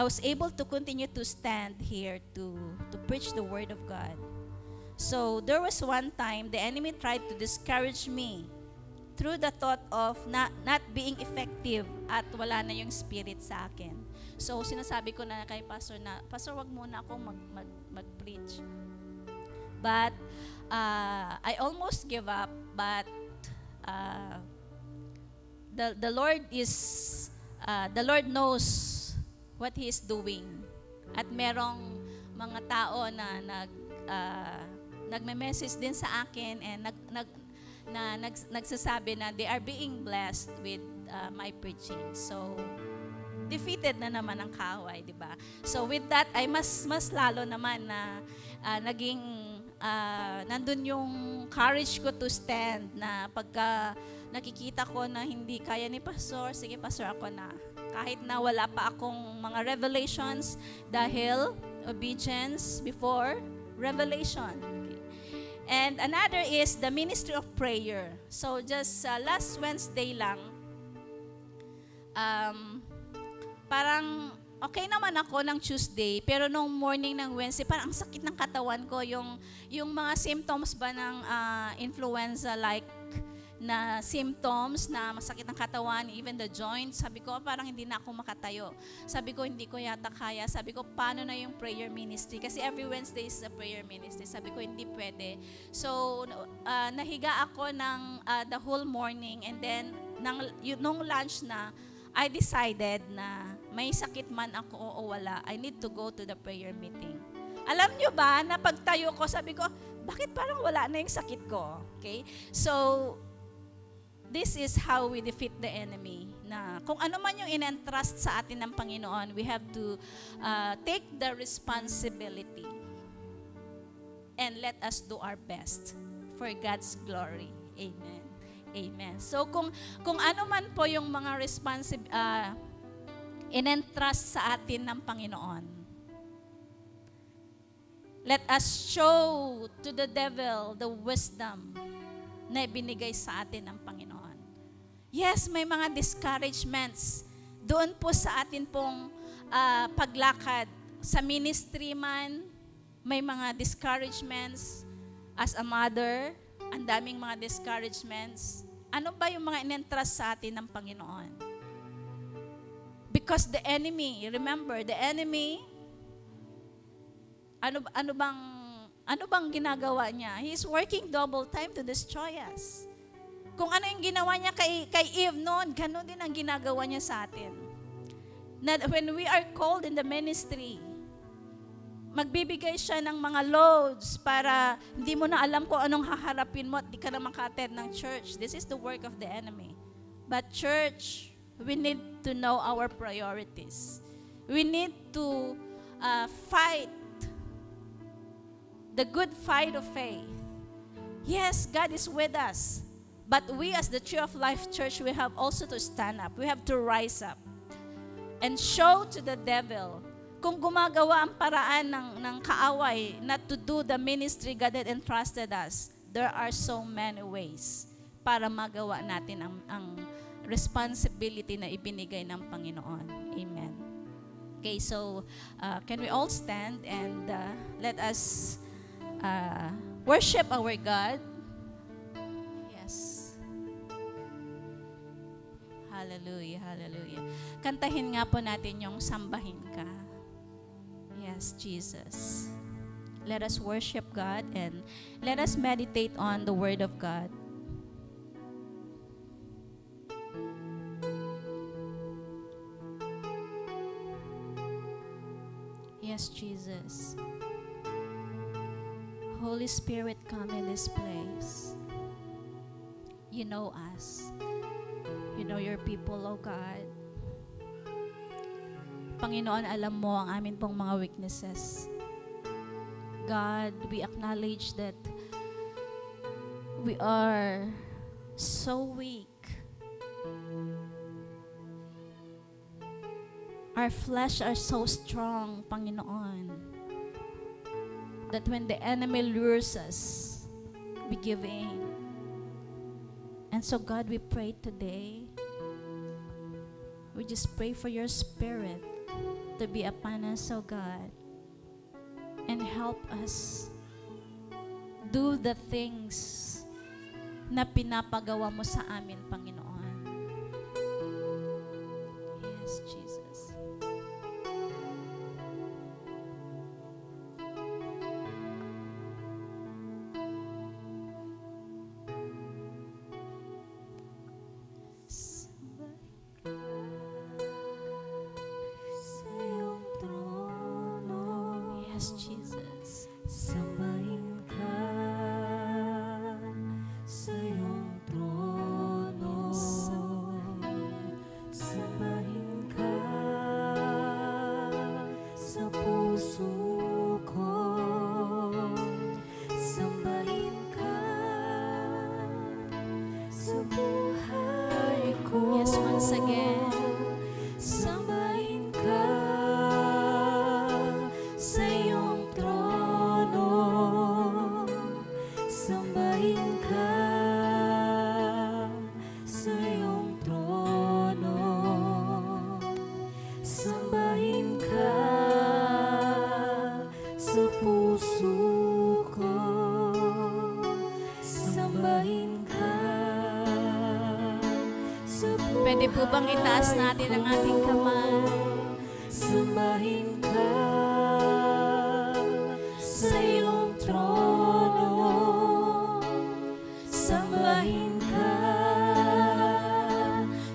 was able to continue to stand here to preach the Word of God. So there was one time the enemy tried to discourage me through the thought of not being effective at wala na yung Spirit sa akin. So sinasabi ko na kay Pastor na, Pastor, wag muna akong mag-preach. But I almost give up, but the Lord knows what He is doing. At merong mga tao na nagme-message din sa akin and nagsasabi na they are being blessed with my preaching. So defeated na naman ang kaaway, di ba? So with that, ay mas lalo naman na naging nandun yung courage ko to stand, na pagka nakikita ko na hindi kaya ni Pastor, sige Pastor, ako na. Kahit na wala pa akong mga revelations, dahil obedience before revelation. Okay. And another is the ministry of prayer. So just last Wednesday lang, parang okay naman ako ng Tuesday, pero nung morning ng Wednesday, parang ang sakit ng katawan ko, yung mga symptoms ba ng influenza-like na symptoms, na masakit ng katawan, even the joints. Sabi ko, parang hindi na ako makatayo. Sabi ko, hindi ko yata kaya. Sabi ko, paano na yung prayer ministry? Kasi every Wednesday is a prayer ministry. Sabi ko, hindi pwede. So, nahiga ako ng the whole morning, and then, nung lunch na, I decided na may sakit man ako o wala, I need to go to the prayer meeting. Alam nyo ba, na pagtayo ko, sabi ko, bakit parang wala na yung sakit ko? Okay? So, this is how we defeat the enemy. Na kung ano man yung in-entrust sa atin ng Panginoon, we have to take the responsibility and let us do our best for God's glory. Amen. Amen. So kung ano man po yung mga in-entrust sa atin ng Panginoon, let us show to the devil the wisdom na ibinigay sa atin ng Panginoon. Yes, may mga discouragements doon po sa atin pong paglakad. Sa ministry man, may mga discouragements. As a mother, ang daming mga discouragements. Ano ba yung mga in-entrust sa atin ng Panginoon? Because the enemy, remember, the enemy, ano bang ginagawa niya? He's working double time to destroy us. Kung ano yung ginawa niya kay Eve noon, ganun din ang ginagawa niya sa atin. Na when we are called in the ministry, magbibigay siya ng mga loads para hindi mo na alam kung anong haharapin mo at di ka na maka-attend ng church. This is the work of the enemy. But church, we need to know our priorities. We need to fight the good fight of faith. Yes, God is with us. But we as the Tree of Life Church, we have also to stand up. We have to rise up and show to the devil kung gumagawa ang paraan ng kaaway not to do the ministry God had entrusted us. There are so many ways para magawa natin ang responsibility na ibinigay ng Panginoon. Amen. Okay, so can we all stand and let us worship our God? Yes. Hallelujah, hallelujah. Kantahin nga po natin yung Sambahin Ka. Yes, Jesus. Let us worship God and let us meditate on the Word of God. Yes, Jesus. Holy Spirit, come in this place. You know us. You know your people, oh God. Panginoon, alam mo ang amin pong mga weaknesses. God, we acknowledge that we are so weak. Our flesh are so strong, Panginoon, that when the enemy lures us, we give in. And so God, we pray today, we just pray for your Spirit to be upon us, oh God, and help us do the things na pinapagawa mo sa amin, Panginoon. Yes, Jesus. Yes, Jesus. Sambahin ka sa iyong trono. Sambahin ka sa puso ko. Sambahin ka sa buhay ko. Yes, once again. Sambahin ka sa iyong trono. Sambahin ka sa iyong trono. Sambahin ka sa puso ko. Sambahin ka sa buhay. Pwede po bang itaas natin ang ating kamay? Sambahin ka sa iyong trono. Sambahin ka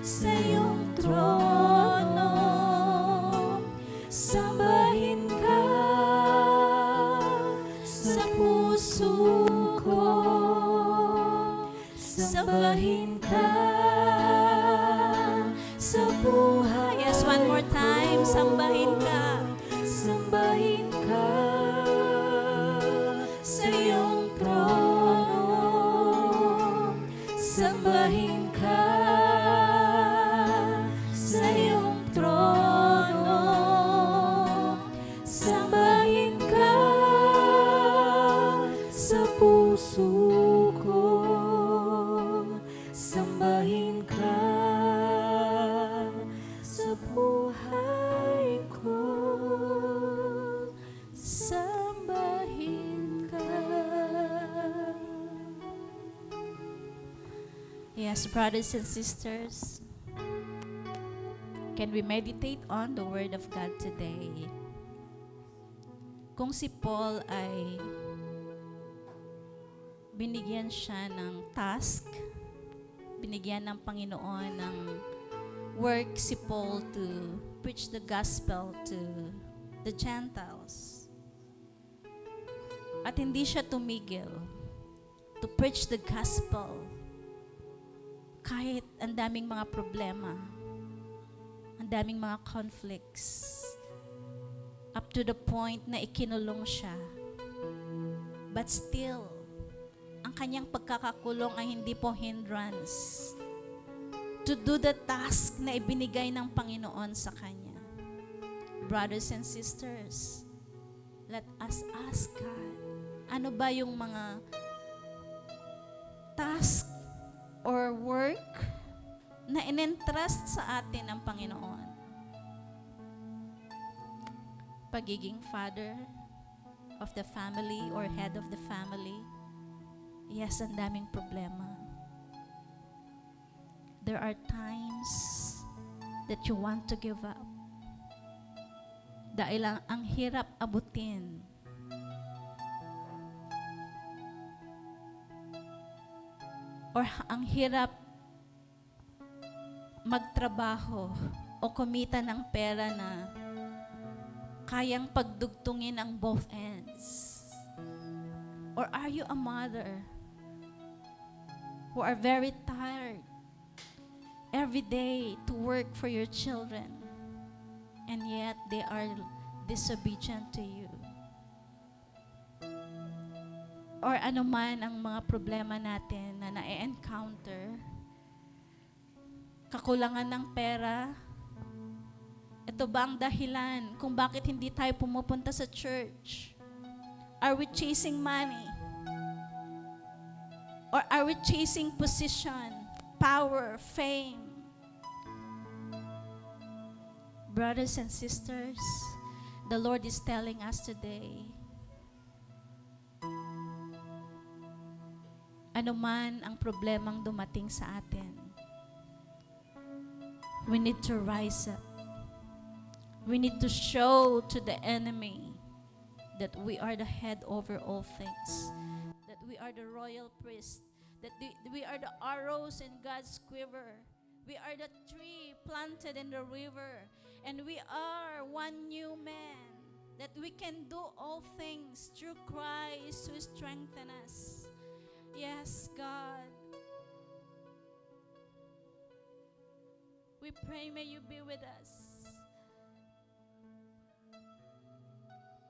sa iyong trono. Sambahin ka sa puso ko. Sambahin ka sa buhay. Yes, one more time. Sambahin ka. Sambahin ka sa iyong trono. Sambahin ka sa iyong trono. Sambahin ka sa puso ko. Sambahin ka sa buhay ko, sambahin ka. Yes, brothers and sisters, can we meditate on the Word of God today? Kung si Paul ay binigyan siya ng task, binigyan ng Panginoon ng work si Paul to preach the gospel to the Gentiles. At hindi siya tumigil to preach the gospel kahit ang daming mga problema, ang daming mga conflicts, up to the point na ikinulong siya. But still, ang kanyang pagkakakulong ay hindi po hindrance to do the task na ibinigay ng Panginoon sa kanya. Brothers and sisters, let us ask God, ano ba yung mga task or work na in-entrust sa atin ng Panginoon? Pagiging father of the family or head of the family. Yes, ang daming problema. There are times that you want to give up. Dahil ang hirap abutin. Or ang hirap magtrabaho o kumita ng pera na kayang pagdugtungin ang both ends. Or are you a mother who are very tired every day to work for your children, and yet they are disobedient to you? Or ano man ang mga problema natin na na-encounter, kakulangan ng pera, ito ba ang dahilan kung bakit hindi tayo pumupunta sa church? Are we chasing money? Or are we chasing position, power, fame? Brothers and sisters, the Lord is telling us today, ano man ang problemang dumating sa atin, we need to rise up. We need to show to the enemy that we are the head over all things, that we are the royal priest, that we are the arrows in God's quiver. We are the tree planted in the river, and we are one new man, that we can do all things through Christ who strengthens us. Yes, God. We pray, may you be with us.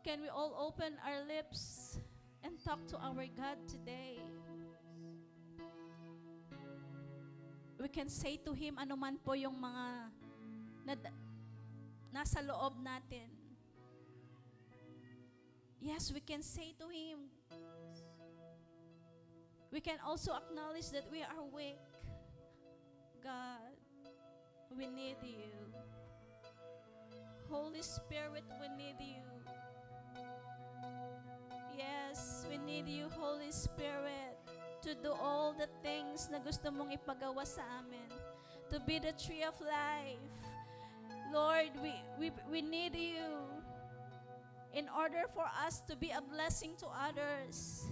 Can we all open our lips and talk to our God today? We can say to Him ano man po yung mga nasa loob natin. Yes, we can say to Him. We can also acknowledge that we are weak. God, we need you. Holy Spirit, we need you. Yes, we need you, Holy Spirit, to do all the things na gusto mong ipagawa sa amin. To be the tree of life. Lord, we need you in order for us to be a blessing to others.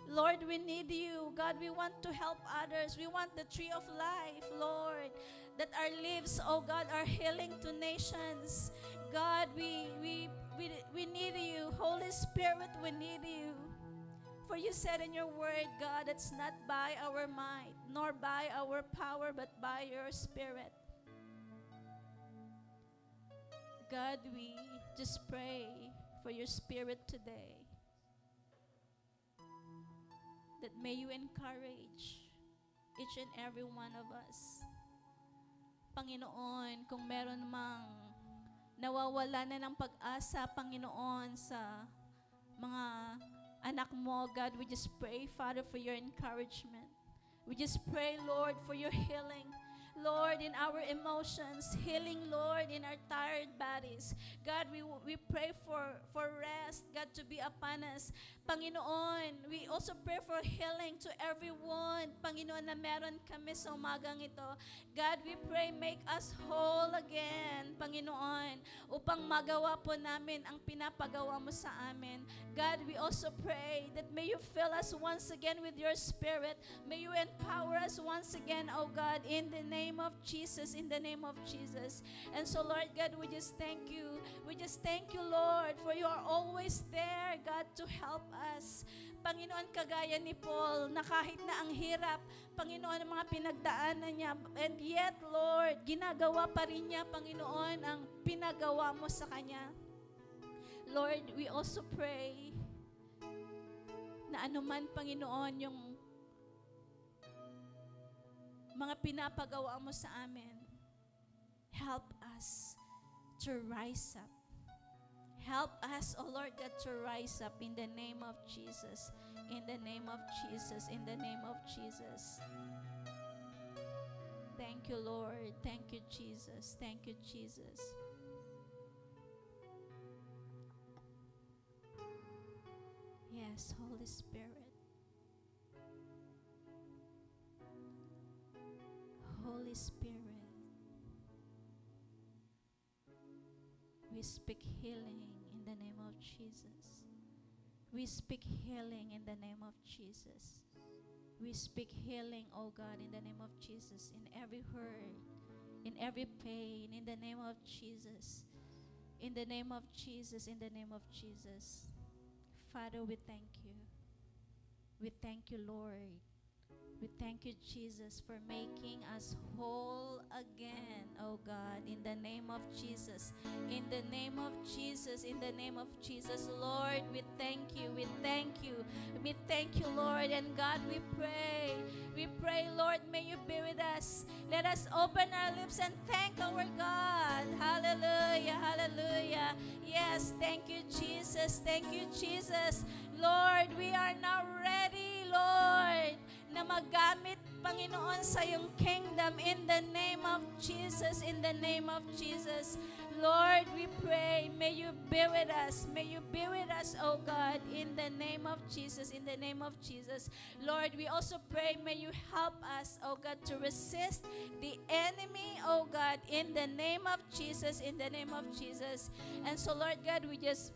Lord, we need you. God, we want to help others. We want the tree of life, Lord, that our lives, oh God, are healing to nations. God, we need you. Holy Spirit, we need you. For you said in your word, God, it's not by our might, nor by our power, but by your Spirit. God, we just pray for your Spirit today, that may you encourage each and every one of us. Panginoon, kung meron mang nawawala na ng pag-asa, Panginoon, sa mga anak mo, God, we just pray, Father, for your encouragement. We just pray, Lord, for your healing. Lord, in our emotions, healing, Lord, in our tired bodies. God, we pray for rest, God, to be upon us. Panginoon, we also pray for healing to everyone, Panginoon, na meron kami sa umagang ito. God, we pray, make us whole again, Panginoon, upang magawa po namin ang pinapagawa mo sa amin. God, we also pray that may you fill us once again with your Spirit. May you empower us once again, oh God, in the name of Jesus, in the name of Jesus. And so, Lord God, we just thank you. We just thank you, Lord, for you are always there, God, to help us. Panginoon, kagaya ni Paul, na kahit na ang hirap, Panginoon, ang mga pinagdaanan niya, and yet, Lord, ginagawa pa rin niya, Panginoon, ang pinagawa mo sa kanya. Lord, we also pray na anuman, Panginoon, yung mga pinapagawa mo sa amin, help us to rise up. Help us, O Lord God, to rise up in the name of Jesus. In the name of Jesus. In the name of Jesus. Thank you, Lord. Thank you, Jesus. Thank you, Jesus. Yes, Holy Spirit. Holy Spirit, we speak healing in the name of Jesus. We speak healing in the name of Jesus. We speak healing, oh God, in the name of Jesus, in every hurt, in every pain, in the name of Jesus. In the name of Jesus, in the name of Jesus. Father, we thank you. We thank you, Lord. We thank you, Jesus, for making us whole again, oh God, in the name of Jesus. In the name of Jesus, in the name of Jesus, Lord, we thank you, we thank you. We thank you, Lord, and God, we pray, Lord, may you be with us. Let us open our lips and thank our God. Hallelujah, hallelujah. Yes, thank you, Jesus, thank you, Jesus. Lord, we are now ready, Lord, na magamit, Panginoon, sa iyong kingdom in the name of Jesus, in the name of Jesus. Lord, we pray, may you be with us. May you be with us, oh God, in the name of Jesus, in the name of Jesus. Lord, we also pray, may you help us, oh God, to resist the enemy, oh God, in the name of Jesus, in the name of Jesus. And so, Lord God, we just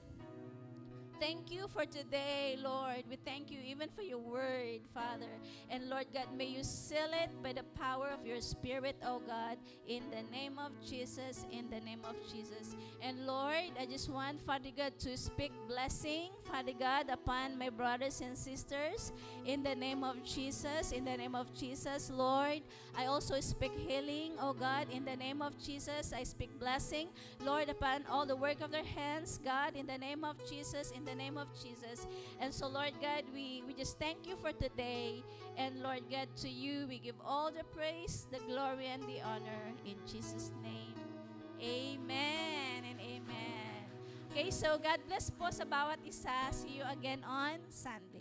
thank you for today, Lord. We thank you even for your word, Father. And Lord God, may you seal it by the power of your Spirit, oh God, in the name of Jesus, in the name of Jesus. And Lord, I just want, Father God, to speak blessing, Father God, upon my brothers and sisters, in the name of Jesus, in the name of Jesus, Lord. I also speak healing, oh God, in the name of Jesus. I speak blessing, Lord, upon all the work of their hands, God, in the name of Jesus, in the name of Jesus. And so, Lord God, we just thank you for today. And Lord God, to you we give all the praise, the glory, and the honor in Jesus' name. Amen and amen. Okay, so God bless po sa bawat isa. See you again on Sunday.